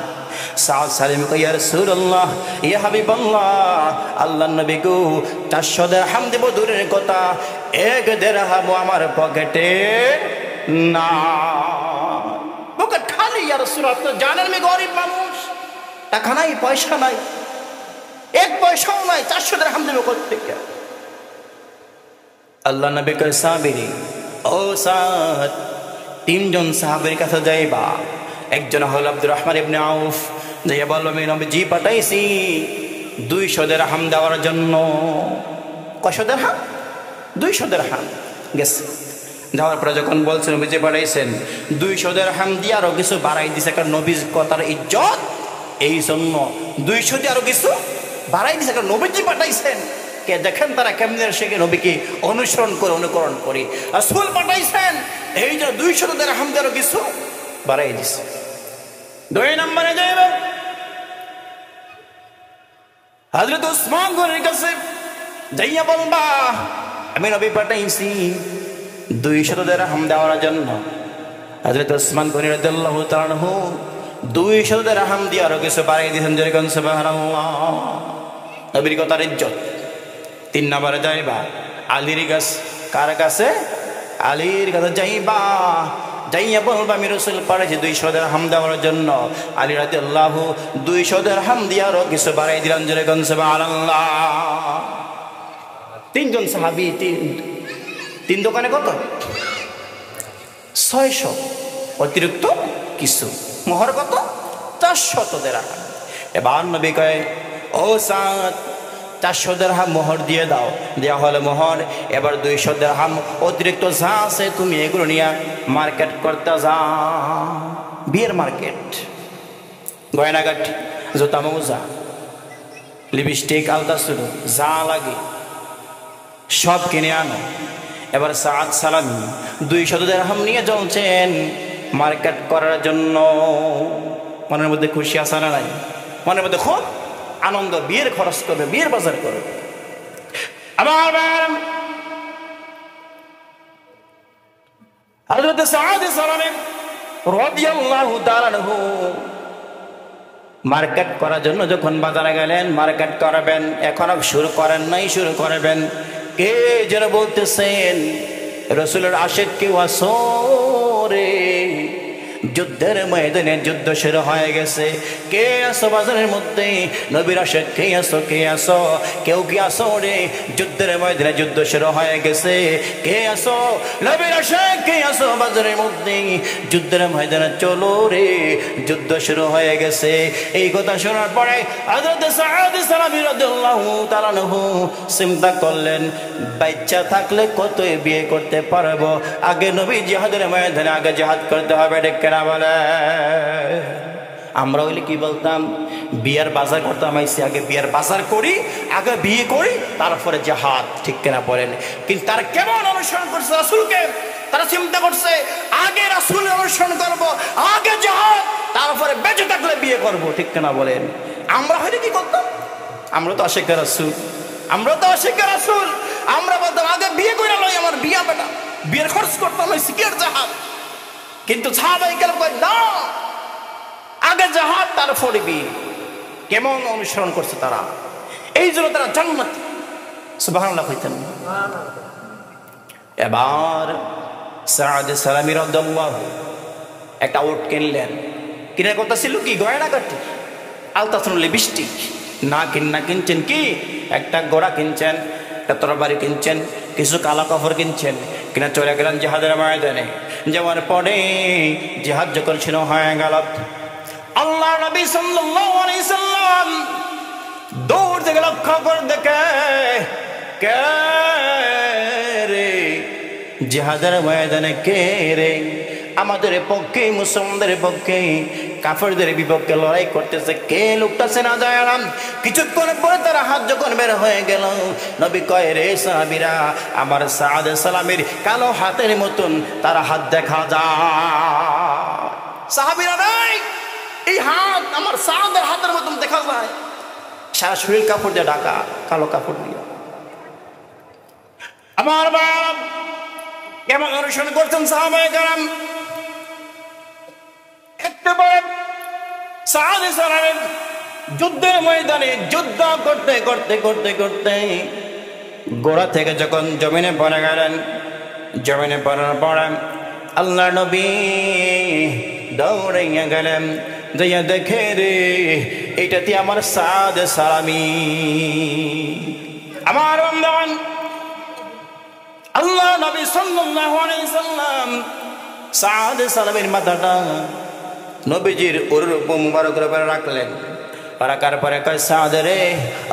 সাদ সালাম কয় ইয়া রাসূলুল্লাহ, ইয়া হাবিবাল্লাহ, আল্লাহর নবী গো 400 দিরহাম দেব দূরের কথা, 1 দিরহাম আমার পকেটে না। পকেট খালি। ইয়া রাসূলুল্লাহ, আপনি জানেন আমি গরিব মানুষ, টাকা নাই, পয়সা নাই, 1 পয়সাও নাই, 400 দিরহাম দেব কোত্থেকে? আল্লাহ নবী কয় সাহাবীরে, ও সাদ, 3 জন সাহাবীর কাছে যাইবা। একজন হল আব্দুর রহমান ইবনে আউফ। যাইয়া বলল আমি নবীজি পাঠাইছি 200 দিরহাম দেওয়ার জন্য। কয়শো দিরহাম? 200 দিরহাম। গেছে। যাওয়ার পরে যখন বলছেন নবীজি পাঠাইছেন, 200 দিরহাম দিয়ে আরো কিছু বাড়াই দিছে, কারণ নবীর কথার ইজ্জত, এই জন্য 200 দিয়ে আরো কিছু বাড়াই দিছে, কারণ নবীজি পাঠাইছেন। কে দেখেন তারা কেমনে সেকে নবীকে অনুসরণ করে, অনুকরণ করে। রাসূল পাঠাইছেন, এই যে 200 দিরহাম দিয়ে আরো কিছু বাড়াই দিছে। 2 নম্বরে যাইব হযরত উসমান গনির কাছে। যাইয়া বলবা আমি নবী পাঠাইছি 200 দিরহাম দেওয়ার জন্য। হযরত ওসমান গনি রাদিয়াল্লাহু তাআলা আনহু 200 দিরহাম দিয়ে আরো কিছু বাড়িয়ে দিয়েছেন, যেরকম সুবহানাল্লাহ। নবীর কথার ইজ্জত। 3 নম্বরে যাইবা আলীর কাছে। কার কাছে? আলীর কাছে যাইবা, যাইয়া বলবা আমি রাসূল পাঠাইছি 200 দিরহাম দেওয়ার জন্য। আলী রাদিয়াল্লাহু 200 দিরহাম দিয়ে আরো কিছু বাড়িয়ে দিলেন, যেরকম সুবহানাল্লাহ। 3 জন সাহাবী, 3 দোকানে কত? 600 অতিরিক্ত কিছু। মোহর কত? 400 দিরহাম। এবার নবী কয়, ও সাদ 400 দিরহাম মোহর দিয়ে দাও। দেওয়া হলো মোহর। এবার 200 দিরহাম অতিরিক্ত যা আছে তুমি এগুলো নিয়ে মার্কেট করতে যাও। বিয়ের মার্কেট, গয়নাঘাট, জুতা মোজা, লিপস্টিক, আলতা শুরু যা লাগে সব কিনে আনো। এবার সাদ সালামি 200 দিরহাম নিয়ে চলছেন মার্কেট করার জন্য। মনের মধ্যে খুশি আছে না নাই? মনের মধ্যে খুব আনন্দ। বিয়ের খরচ করবে, বিয়ের বাজার করবে। আমার হযরত সাদ সালামি রাদিয়াল্লাহু তাআলা আনহু মার্কেট করার জন্য যখন বাজারে গেলেন, মার্কেট করবেন, এখনো শুরু করেন নাই, শুরু করবেন। কে যেন বলতেছেন, রাসূলের আশিক কেউ আছো রে? যুদ্ধের ময়দানে যুদ্ধ শুরু হয়ে গেছে। কে আসো বাজারের মধ্যে? নবীর আশিক কে আসো, কে আসো? কেউ কি আসো রে? যুদ্ধের ময়দানে যুদ্ধ শুরু হয়ে গেছে। কে আসো? নবীর আশিক কে আসো বাজারের মধ্যে? যুদ্ধের ময়দানে চলো রে, যুদ্ধ শুরু হয়ে গেছে। এই কথা শোনার পরে হযরত সাদ সালামি রাদিয়াল্লাহু তাআলা আনহু চিন্তা করলেন, বাচ্চা থাকলে কতই বিয়ে করতে পারবো, আগে নবী জিহাদের ময়দানে আগে জিহাদ করতে হবে। কেনা বলে আমরা হইলে কি বলতাম? বিয়ের বাজার করতাম, আইসি আগে বিয়ের বাজার করি, আগে বিয়ে করি, তারপরে জিহাদ। ঠিক কেনা বলেন? কিন্তু তারা কেমন অনুসরণ করছে রাসূলকে? তারা চিন্তা করছে আগে রাসূলের অনুসরণ করব, আগে জিহাদ, তারপরে বেঁচে থাকলে বিয়ে করব। ঠিক কেনা বলেন? আমরা হইলে কি করতাম? আমরা তো আশিক রাসূল, আমরা তো আশিক রাসূল। আমরা বলতাম আগে বিয়ে করে লই, আমার বিয়া বেটা, বিয়ের খরচ করতাম ওই সিকিয়ার জিহাদ। কিন্তু সাহাবায়ে কেরাম কয় না, আগে জিহাদ তারপরে বিয়ে। কেমন অনুসরণ করছে তারা! এই জন্য তারা জান্নাতি। সুবহানাল্লাহ কইতেন। এবার সাদ সালামি রাদিয়াল্লাহু একটা উট কিনলেন। কিনার কথা ছিল কি? গয়নাগাটি, আলতা, লিপস্টিক। না কিনছেন কি? একটা ঘোড়া কিনছেন, একটা তরবারি কিনছেন, কিছু কালো কাপড় কিনছেন, কিনা চলে গেলেন জিহাদের ময়দানে। যাওয়ার পরে জিহাদ যখন শুরু হয়ে গেল, আল্লাহ নবী সাল্লাল্লাহু আলাইহি সাল্লাম দূর থেকে লক্ষ্য করে দেখে, কে রে জিহাদের ময়দানে? কে রে? আমাদের পক্ষে, মুসলমানদের পক্ষে কাফেরদের বিপক্ষে লড়াই করতেছে। কে লোকটা? চেনা যায় না। কিছুক্ষণ পরে তারা হাত যখন বের হয়ে গেল, নবী কয়, রে সাহাবীরা, আমার সাদ সালামের কালো হাতের মতন তারা হাত দেখা যায়। সাহাবীরা নাই, এই হাত আমার সাদের হাতের মতন দেখা যায়। সারা শরীর কাপড় দিয়ে ঢাকা, কালো কাপড় দিয়ে। আমার বাপ কেমন অনুসরণ করছেন সাহাবায়ে কেরাম! যুদ্ধের ময়দানে যুদ্ধ করতে করতে করতে করতে গোড়া থেকে যখন জমিনে পড়ে গেলেন, জমিনে পড়ার পরে আল্লাহ নবী দৌড়াইয়া গেলেন, যাইয়া দেখে রে এইটাতে আমার সাদ সালামি। আমার বান্দাগণ, আল্লাহ নবী সাল্লাল্লাহু আলাইহি সাল্লাম সাদ সালামের মাথাটা নবীজির উরুর মুবারকের উপরে রাখলেন। রাখার পরে কয়, সাদ রে,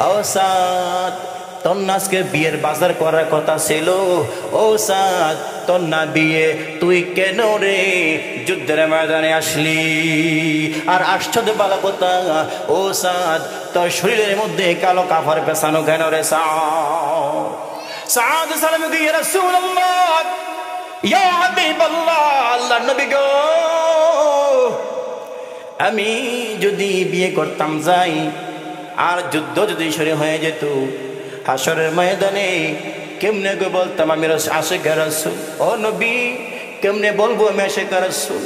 ও সাদ, তোর না আজকে বিয়ের বাজার করার কথা ছিল? ও সাদ, তোর না বিয়ে, তুই কেন রে যুদ্ধের ময়দানে আসলি? আর আশ্চর্য ভালো কথা, ও সাদ, তোর শরীরের মধ্যে কালো কাপড় পেছানো কেন রে? সাদ সালামে দিয়ে, রাসূলুল্লাহ, ইয়া হাবিবাল্লাহ, আল্লাহর নবী গো, আমি যদি বিয়ে করতাম যাই, আর যুদ্ধ যদি শুরু হয়ে যেত, হাসরের ময়দানে কেমনে গো বলতাম আমি আশিক রাসূল, ও নবী কেমনে বলবো আমি আশিক রাসূল।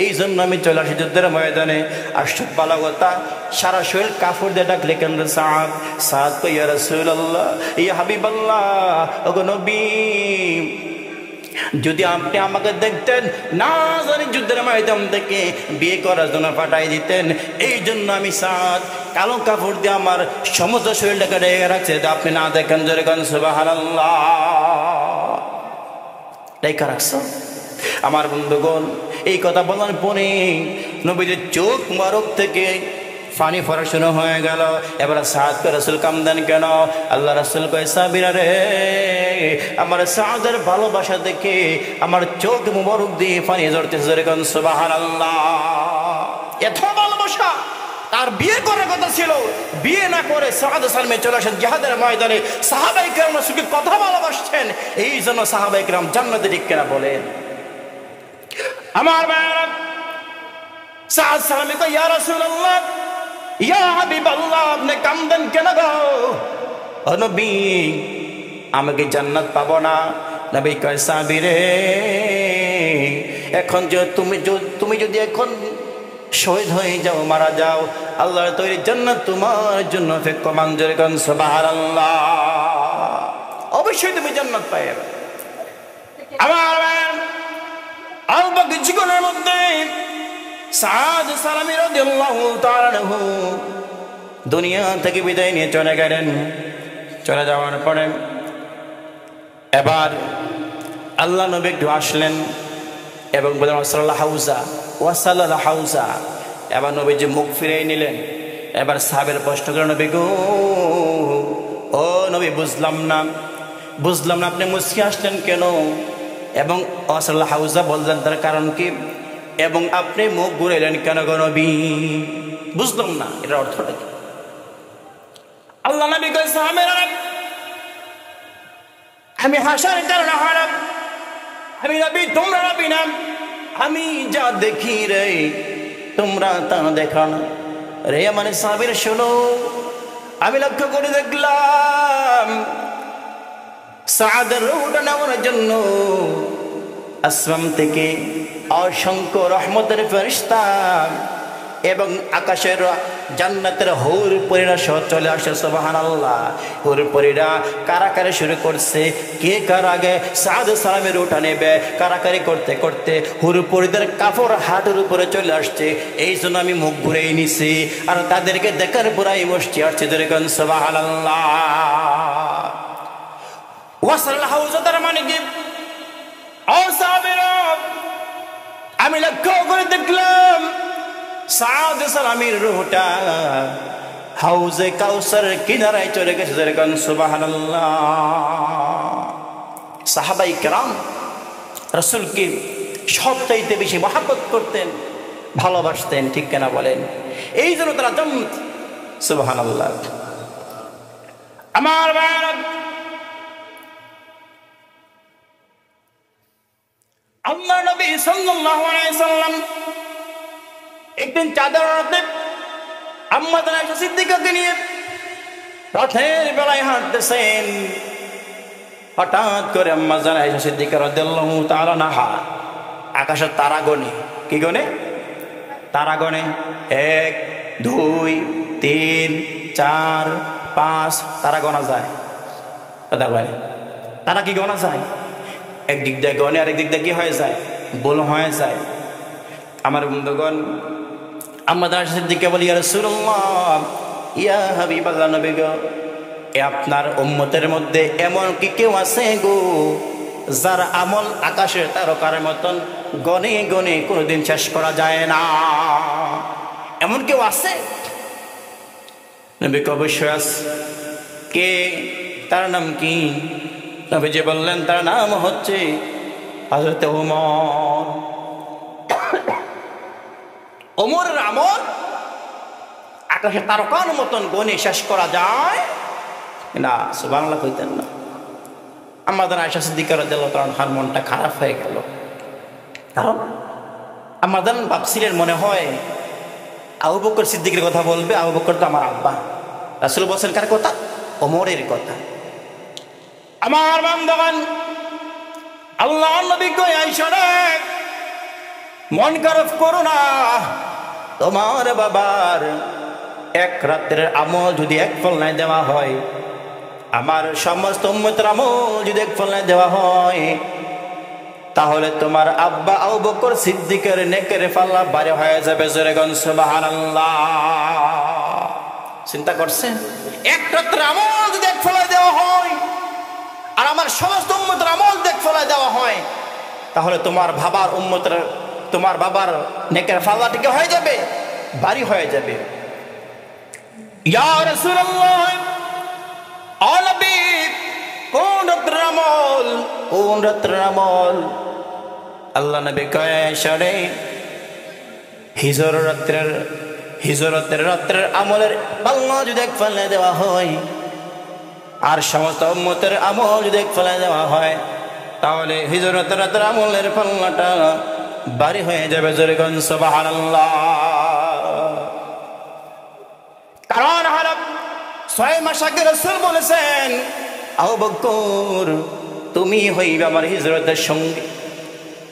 এই জন্য আমি চলে আসি যুদ্ধের ময়দানে। আশ্চর্য ভালো কথা, সারা শরীর কাপড় দিয়ে ডাকলে কেন্দ্র সাদ সাদ কই ইয়া রাসূলুল্লাহ ইয়া হাবিবাল্লাহ, ওগো নবী যদি আপনি আমাকে দেখতেন না জানি যুদ্ধের ময়দান থেকে বিয়ে করার জন্য পাঠাই দিতেন। এই জন্য আমি সাদ কালো কাপড় দিয়ে আমার সমস্ত শরীরটাকে ঢেকে রাখছে, আপনি না দেখেন জোরে গান সুবহানাল্লাহ। ঢেকে রাখছো। আমার বন্ধুগণ, এই কথা বলার পরে নবীজির চোখ মুবারক থেকে পানি পড়া শুরু হয়ে গেল। এবার সাদ কে রাসূল কামদেন কেন? আল্লাহ রাসূল কয় সাবিরা রে, আমার সাদের ভালোবাসা দেখে আমার চোখ মুবারক দিয়ে পানি ঝরতেছে। সুবহানাল্লাহ। এত ভালোবাসা। তার বিয়ে করার কথা ছিল, বিয়ে না করে সাদ সালমে চলে আসেন জিহাদের ময়দানে। সাহাবায়ে কেরাম রাসূলকে কথা ভালোবাসছেন, এই জন্য সাহাবায়ে কেরাম জান্নাতে ঠিক কিনা বলেন। আমার ভাইরা, সাদ সালামে কয় ইয়া রাসূলুল্লাহ ইয়া হাবিবাল্লাহ, আপনি কামদেন কেন গো? ও নবী আমাকে জান্নাত পাবো না? নবী কয় সাবিরে, এখন যে তুমি যদি এখন শহীদ হয়ে যাও, মারা যাও, আল্লাহর তৈরি জান্নাত তোমার জন্য অপেক্ষমান। জোরে গান সুবহানাল্লাহ। অবশ্যই তুমি জান্নাত পাবে। আমার অল্প কিছুক্ষণের মধ্যে সাদ সালামী রাদিয়াল্লাহু তাআলা আনহু দুনিয়া থেকে বিদায় নিয়ে চলে গেলেন। চলে যাওয়ার পরে এবার আল্লাহ নবী একটু আসলেন এবং বললেন ওয়াসাল্লাহ হাউজা, ওয়াসাল্লাহ হাউজা। এবার নবীজি মুখ ফিরিয়ে নিলেন। এবার সাহাবের প্রশ্ন করলেন, নবী গো, ও নবী বুঝলাম না আপনি মুচকি আসলেন কেন? এবং ওয়াসাল্লাহ হাউজা বললেন তার কারণ কি, এবং আপনি মুখ ঘুরাইলেন কেন গো নবী? বুঝলাম না, এটার অর্থটা কি? আল্লাহ নবী কয় সাহাবেরা, আমি হাসার কারণ হারাম, আমি নবী তোমরা নবী না, আমি যা দেখি রে তোমরা তা দেখো না রে। আমার সাহাবীরা শোনো, আমি লক্ষ্য করে দেখলাম সাদের রূহটা নেওয়ার জন্য আসমান থেকে অসংখ্য রহমতের ফেরেশতা এবং আকাশের জান্নাতের হুর পরীরা সহ চলে আসে। সুবহানাল্লাহ। হুর পরীরা কারাকারি শুরু করছে, কে কার আগে সাদ সালামের উঠা নেবে। কারাকারি করতে করতে হুর পরীদের কাপড় হাঁটুর উপরে চলে আসছে। এই জন্য আমি মুখ ঘুরেই নিছি, আর তাদেরকে দেখার পরাই বসছি আসছে। দেখুন সুবহানাল্লাহ। ওয়াসাল্লাহ হাউজা তার মানে কি? ও সাহাবীরা, আমি লক্ষ্য করে দেখলাম সাদ সালামীর রূহটা হাউজে কাউসারের কিনারায় চলে গেছে। যেরকম সুবহানাল্লাহ। সাহাবায়ে কেরাম রাসূলকে সবচাইতে বেশি মহব্বত করতেন, ভালোবাসতেন, ঠিক কিনা বলেন? এই জন্য তারা জান্নাত। সুবহানাল্লাহ। আমার ভাইরা, আল্লাহর নবী সাল্লাল্লাহু আলাইহি সাল্লাম একদিন চাঁদের রাতে আম্মা জান আয়েশা সিদ্দিকাকে নিয়ে রাতের বেলায় হাঁটতেছেন। হঠাৎ করে আম্মা জান আয়েশা সিদ্দিকা রাদিয়াল্লাহু তাআলা আনহা আকাশের তারা গণে। কি গণে? তারা গণে। 1 2 3 4 5 তারা গণা যায়। কথা বলে, তারা কি গণা যায়? একদিক দিয়ে গণে, আরেক দিক দিয়ে কি হয়ে যায়? ভুল হয়ে যায়। আমার বন্ধুগণ, আম্মা জান আয়েশা সিদ্দিকা বলি, ইয়া রাসূলুল্লাহ, ইয়া হাবিবাল্লাহ, নবী গো, আপনার উম্মতের মধ্যে এমন কি কেউ আছে গো যার আমল আকাশের তারকার মতন গনে গনে কোনোদিন শেষ করা যায় না? এমন কেউ আছে? নবী অবশ্যই আছে। কে? তার নাম কি? নবীজি বললেন তার নাম হচ্ছে হযরত ওমর। ওমরের আমল আকাশের তারকার মতন গনে শেষ করা যায় না। সুবহানাল্লাহ কইতেন না। আমাদের আয়েশা সিদ্দিকা রাদিয়াল্লাহু তাআলা আনহার মনটা খারাপ হয়ে গেল। কারণ আমাদের ভাবছিলেন মনে হয় আবু বকর সিদ্দিকের কথা বলবে। আবু বকর তো আমার আব্বা। রাসূল বলেন কার কথা? ওমরের কথা। আমার বান্দগণ, আল্লাহ নবী কই আইসা রে, মন খারাপ করো না। তোমার বাবার এক রাতের আমল যদি এক ফলনায় দেওয়া হয়, আমার সমস্ত উম্মতের আমল যদি এক ফলনায় দেওয়া হয়, তাহলে তোমার আব্বা আবু বকর সিদ্দিকের নেকের পাল্লা ভারী হয়ে যাবে। জোরে গন সুবহানাল্লাহ। চিন্তা করছেন, এক রাতের আমল যদি এক ফলায় দেওয়া হয় আর আমার সমস্ত উম্মতের আমল এক ফলায় দেওয়া হয়, তাহলে তোমার বাবার নেকের পাল্লাটিকে হয়ে যাবে, ভারী হয়ে যাবে। ইয়া রাসূলুল্লাহ, ও নবী, কোন রাতের আমল, কোন রাতের আমল? আল্লাহ নবী কয় সরে, হিজরতের রাত্রের আমলের পাল্লা যদি এক ফেলে দেওয়া হয় আর সমস্ত উম্মতের আমল যদি এক ফেলে দেওয়া হয়, তাহলে হিজরতের রাতের আমলের পাল্লাটা ভারী হয়ে যাবে। জোরে কোন সুবহানাল্লাহ। কারণ হলো 6 মাস আগে রাসূল বলেছেন, আবু বকর তুমি হইবে আমার হিজরতের সঙ্গী।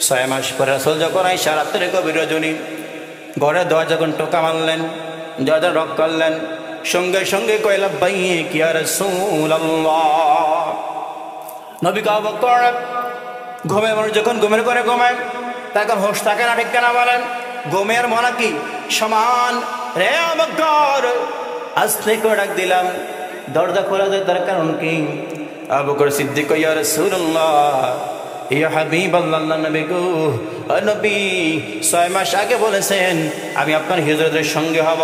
6 মাস পরে রাসূল যখন আয়েশা রাত্রে গভীর রজনী ঘরে দরজা যখন টোকা মারলেন, দরজা রক করলেন, সঙ্গে সঙ্গে কয় লাব্বাইক ইয়া রাসূলুল্লাহ। নবী আবু বকর ঘুমের করে ঘুমায়, তখন হোশ থাকে না, ঠিক কেনা বলেন? ঘুমের মনা কি সমান? রে আবু বকর, আস্তে করে ডাক দিলাম, দরজা খোলা যায়, তার কারণ কি? আবু বকর সিদ্দিক ইয়া রাসূলুল্লাহ, ইয়া হাবিবাল্লাহ, নবী গো, নবী 6 মাস আগে বলেছেন আমি আপনার হিজরতের সঙ্গে হব।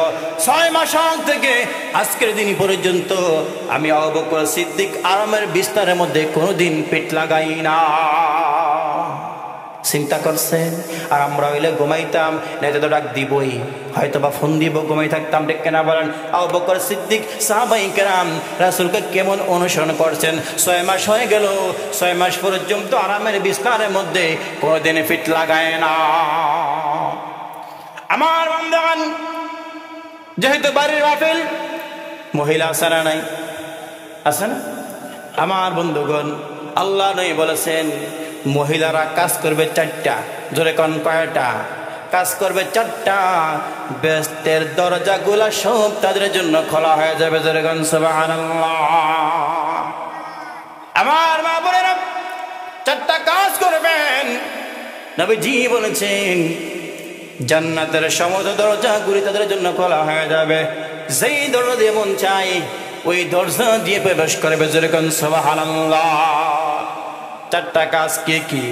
6 মাস আগ থেকে আজকের দিন পর্যন্ত আমি আবু বকর সিদ্দিক আরামের বিস্তারের মধ্যে কোনোদিন পেট লাগাই না। চিন্তা করছেন? আর আমরা হইলে ঘুমাইতাম, নেতা তো ডাক দিবই, হয়তো বা ফোন দিব, ঘুমাই থাকতাম, ঠিক কেনা বলেন? আবু বকর সিদ্দিক সাহাবায়ে কেরাম রাসূলকে কেমন অনুসরণ করছেন। 6 মাস হয়ে গেল, 6 মাস পর্যন্ত আরামের বিস্তারের মধ্যে কোনোদিন ফিট লাগায় না। আমার বান্দাগণ, যেহেতু বাড়ির মাহফিল, মহিলা সারা নাই, আছে না? আমার বন্ধুগণ, আল্লাহ নবী বলেছেন মহিলারা কাজ করবে 4টা। জোরে কোন কয়টা? কাজ করবে 4টা। বেহেশতের দরজাগুলা সব তাদের জন্য খোলা হয়ে যাবে। জোরে কোন সুবহানাল্লাহ। আমার মা বোনেরা, 4টা কাজ করবেন। নবীজি বলেছেন জান্নাতের সমস্ত দরজাগুলি তাদের জন্য খোলা হয়ে যাবে। যেই দরজা দিয়ে মন চাই ওই দরজা দিয়ে প্রবেশ করবে। জোরে কোন সুবহানাল্লাহ। 4টা কাজ কি কি?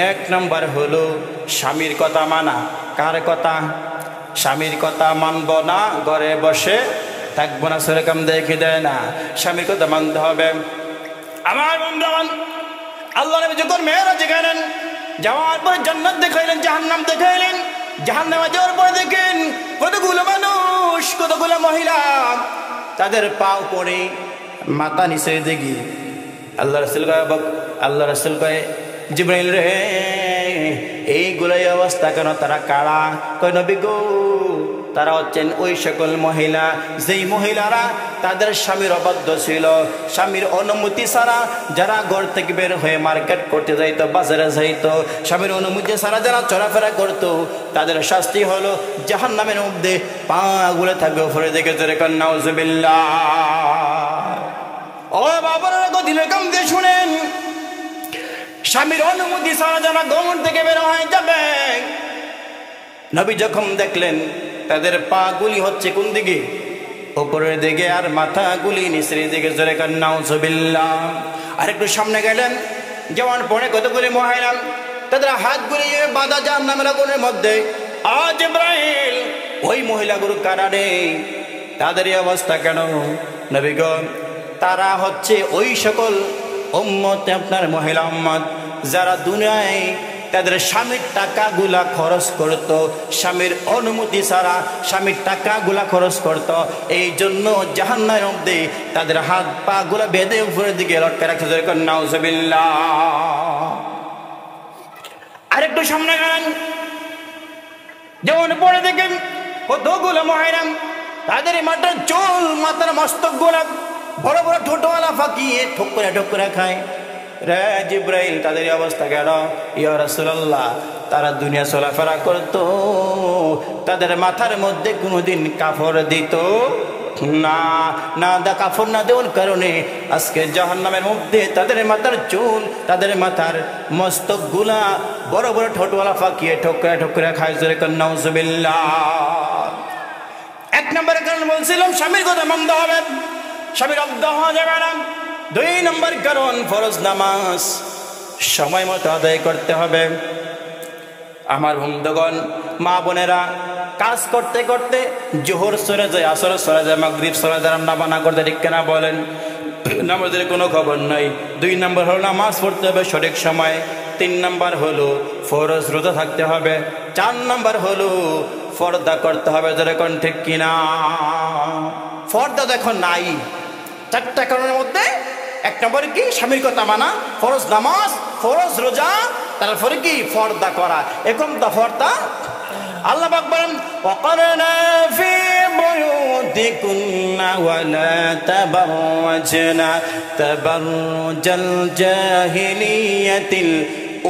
1 নম্বর হলো স্বামীর কথা মানা। কার কথা? স্বামীর কথা মানব না, ঘরে বসে থাকবো না, সেরকম দেখে দেয় না, স্বামীর কথা মানতে হবে। আমার বন্ধুগণ, আল্লাহ নবী যখন মেরাজে গেলেন, যাওয়ার পরে জান্নাত দেখাইলেন, জাহান্নাম দেখাইলেন। জাহান্নামে যাওয়ার পরে দেখেন কতগুলো মানুষ, কতগুলো মহিলা, তাদের পাও পড়ে মাথা নিচে দেখি। আল্লাহ রাসূল কয় জিবরাইল রে, এইগুলাই অবস্থা কেন? তারা কারা? কয় নবী গো, তারা হচ্ছেন ওই সকল মহিলা যেই মহিলারা তাদের স্বামীর অবাধ্য ছিল, স্বামীর অনুমতি ছাড়া যারা ঘর থেকে বের হয়ে মার্কেট করতে যাইতো, বাজারে যাইতো, স্বামীর অনুমতি ছাড়া যারা চলাফেরা করতো, তাদের শাস্তি হলো জাহান্নামের মধ্যে পা গুলে থাকবে উপরে দিকে। জোরে কোন নাউজুবিল্লাহ। ও বাবারা, গদিলে কাম দিয়ে শুনেন, স্বামীর অনুমতি ছাড়া যারা ঘর থেকে বের হয়ে যাবে, নবী যখন দেখলেন তাদের পা গুলি হচ্ছে কোন দিকে? উপরের দিকে, আর মাথা গুলি নিচের দিকে। জোরে কোন নাউজুবিল্লাহ। আর একটু সামনে গেলেন, যাওয়ার পরে কতগুলি মহিলা তাদের হাত গুলি বাঁধা জাহান্নামের আগুনের মধ্যে। আজ জিবরাইল, ওই মহিলাগুলো কারা রে? তাদের এই অবস্থা কেন? নবী গো, তারা হচ্ছে ওই সকল উম্মত, আপনার মহিলা উম্মত, যারা দুনিয়ায় তাদের স্বামীর টাকাগুলা খরচ করত, স্বামীর অনুমতি ছাড়া স্বামীর টাকাগুলা খরচ করত। এই জন্য জাহান্নামের মধ্যে তাদের হাত পা গুলা বেঁধে উপরের দিকে লটকে রাখতে। নাউজুবিল্লাহ। আরেকটু সামনে গেলেন, যেমন পরে দেখেন কতগুলো মহিলা, তাদের মাথার চুল, মাথার মস্তক গুলা বড় বড় ঠোঁটওয়ালা ফাঁকিয়ে ঠোক করে খায়। রে জিব্রাইল তাদের অবস্থা কেন? ইয়া রাসূলুল্লাহ, তারা দুনিয়া চলাফেরা করত, তাদের মাথার মধ্যে কোনোদিন কাপড় দিত না, না দা কাপড় না দেওয়ার কারণে আজকে জাহান্নামের মধ্যে তাদের মাথার চুল, তাদের মাথার মস্তক গুলা বড় বড় ঠোঁটওয়ালা ফাঁকিয়ে ঠোকরা ঠোকরা খায়। জোরে কর নাউজুবিল্লাহ। এক নম্বরের কারণ বলছিলাম স্বামীর কথা মন্দ হবে, স্বামীর অব্দ হওয়া যাবে না। 2 নম্বর কারণ ফরজ নামাজ সময় মতো আদায় করতে হবে। আমার বন্ধুগণ, মা বোনেরা, কাজ করতে করতে জোহর সরে যায়, আসর সরে যায়, মাগরিব সরে যায়, রান্না বান্না করতে ঠিক কেনা বলেন, নামাজের কোনো খবর নাই। 2 নম্বর হলো নামাজ পড়তে হবে সঠিক সময়। 3 নম্বর হলো ফরজ রোজা থাকতে হবে। 4 নম্বর হলো পর্দা করতে হবে। যেরকম ঠিক কিনা? পর্দা দেখো নাই। 4টা কারণের মধ্যে 1 নম্বর কি? স্বামীর কথা মানা, ফরজ নামাজ, ফরজ রোজা, তারপরে কি? পর্দা করা। এখন তো পর্দা আল্লাহ পাক বলেন ওয়াকারনা ফি বুয়ুতিকুন্না ওয়ালা তাবাররাজনা তাবাররুজাল জাহিলিয়াতিল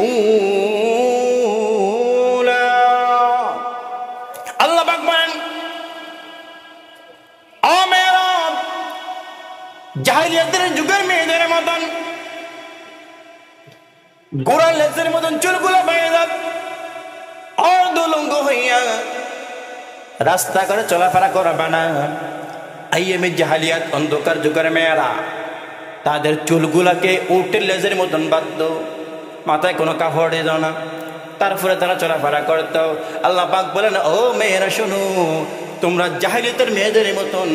উলা। আল্লাহ পাক বলেন ও মেয়েরা, জাহিলিয়াতের যুগের মেয়েদের মতন গোড়ার লেজের মতন চুলগুলো বাইরে দাও, অর্ধলঙ্গ হইয়া রাস্তা করে চলাফেরা করবে না। আইএমএ জাহালিয়াত অন্ধকার যুগের মেয়েরা তাদের চুলগুলাকে উটের লেজের মতন বাঁধত, মাথায় কোনো কাপড় দিত না, তারপরে তারা চলাফেরা করত। আল্লাহ পাক বলেন ও মেয়েরা শোনো, তোমরা জাহিলিয়াতের মেয়েদের মতন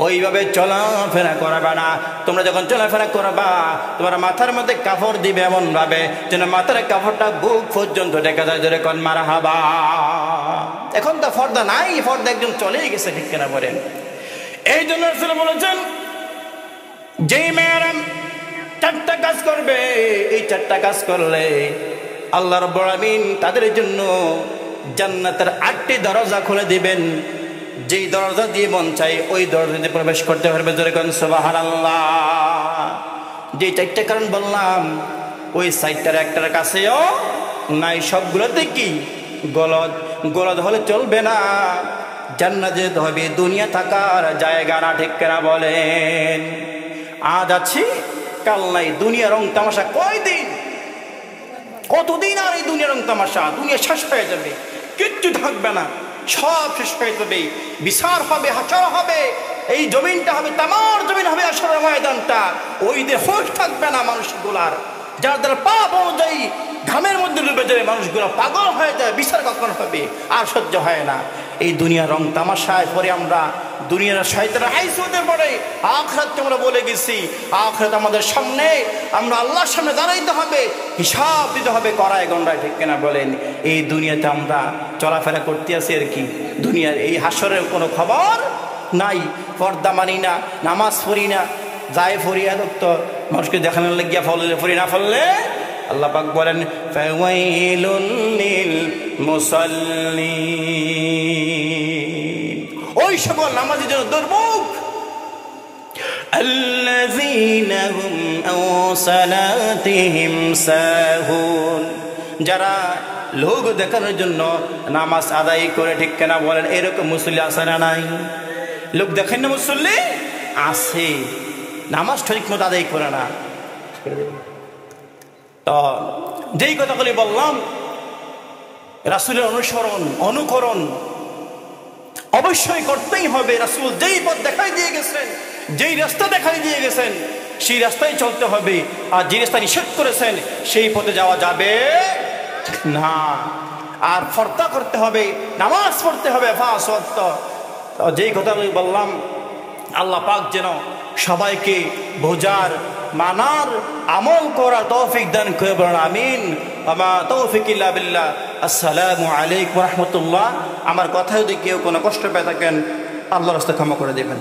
ওইভাবে চলাফেরা করবা না। তোমরা যখন চলাফেরা করবা, তোমার মাথার মধ্যে কাপড় দিবে এমন ভাবে যেন মাথার কাপড়টা বুক পর্যন্ত ঢেকে যায়। ধরে কোন মারহাবা। এখন তো পর্দা নাই, পর্দা একদম চলেই গেছে, ঠিক কিনা বলেন? এই জন্য রাসূল বলেছেন যেই মেয়েরা 4টা কাজ করবে, এই 4টা কাজ করলে আল্লাহ রাব্বুল আলামিন তাদের জন্য জান্নাতের 8টি দরজা খুলে দিবেন। যেই দরজা দিয়ে মন চাই ওই দরজা দিয়ে প্রবেশ করতে পারবে। জোরে কোন সুবহানাল্লাহ। যে 4টা কারণ বললাম, ওই 4টার একটার কাছেও নাই। সবগুলোতে কি? গলদ। গলদ হলে চলবে না। জান্নাতে যেতে হবে, দুনিয়া থাকার জায়গা না, ঠিক কিনা বলেন? আজ আছি কাল নাই। দুনিয়া রং তামাশা কয়দিন, কতদিন আর এই দুনিয়া রং তামাশা? দুনিয়া শেষ হয়ে যাবে, কিচ্ছু থাকবে না, সব শেষ হয়ে যাবে। বিচার হবে, হাসর হবে, এই জমিনটা হবে তামার জমিন হবে আসরের ময়দানটা। ওই দিয়ে হোশ থাকবে না মানুষগুলার, যার দ্বারা পাপ অনুযায়ী ঘামের মধ্যে ডুবে যাবে মানুষগুলো, পাগল হয়ে যায়। বিচার কখন হবে? আর সহ্য হয় না। এই দুনিয়ার রং তামাশায় পরে আমরা দুনিয়ার শয়তানের হাইসুতে পড়ে আখিরাত আমরা বলে গেছি। আখিরাত আমাদের সামনে, আমরা আল্লাহর সামনে দাঁড়াইতে হবে, হিসাব দিতে হবে কড়ায় গন্ডায়, ঠিক কিনা বলেন? এই দুনিয়াতে আমরা চলাফেরা করতে আছি আর কি, দুনিয়ার এই হাসরের কোনো খবর নাই। পর্দা মানি না, নামাজ পড়ি না, যাই ফরিয়া তো মানুষকে দেখানোর লাগিয়া ফললে ফরি না ফললে আল্লাহ পাক বলেন ফাওয়াইলুল লিল মুসাল্লিন। ওই সকল নামাজীর জন্য দুর্ভোগ। আল্লাযীনা হুম আন সালাতিহিম সাহুন। যারা লোক দেখানোর জন্য নামাজ আদায় করে, ঠিক কিনা বলেন? এরকম মুসল্লি আছে না নাই? লোক দেখেন না মুসল্লি আছে, নামাজ ঠিক মতো আদায় করে না। তো যেই কথাগুলি বললাম, রাসূলের অনুসরণ অনুকরণ অবশ্যই করতেই হবে। রাসূল যেই পথ দেখাই দিয়ে গেছেন, যেই রাস্তা দেখাই দিয়ে গেছেন, সেই রাস্তায় চলতে হবে। আর যে রাস্তা নিষেধ করেছেন সেই পথে যাওয়া যাবে না। আর ফরতা করতে হবে, নামাজ পড়তে হবে 5 ওয়াক্ত। যেই কথাগুলি বললাম, আল্লাহ পাক যেন সবাইকে বোঝার, মানার, আমল করার তৌফিক দান করে বলেন আমিন। আমা তৌফিক ইল্লা বিল্লাহ। আসসালামু আলাইকুম ওয়া রাহমাতুল্লাহ। আমার কথা যদি কেউ কোনো কষ্ট পেয়ে থাকেন, আল্লাহর রাস্তায় ক্ষমা করে দেবেন।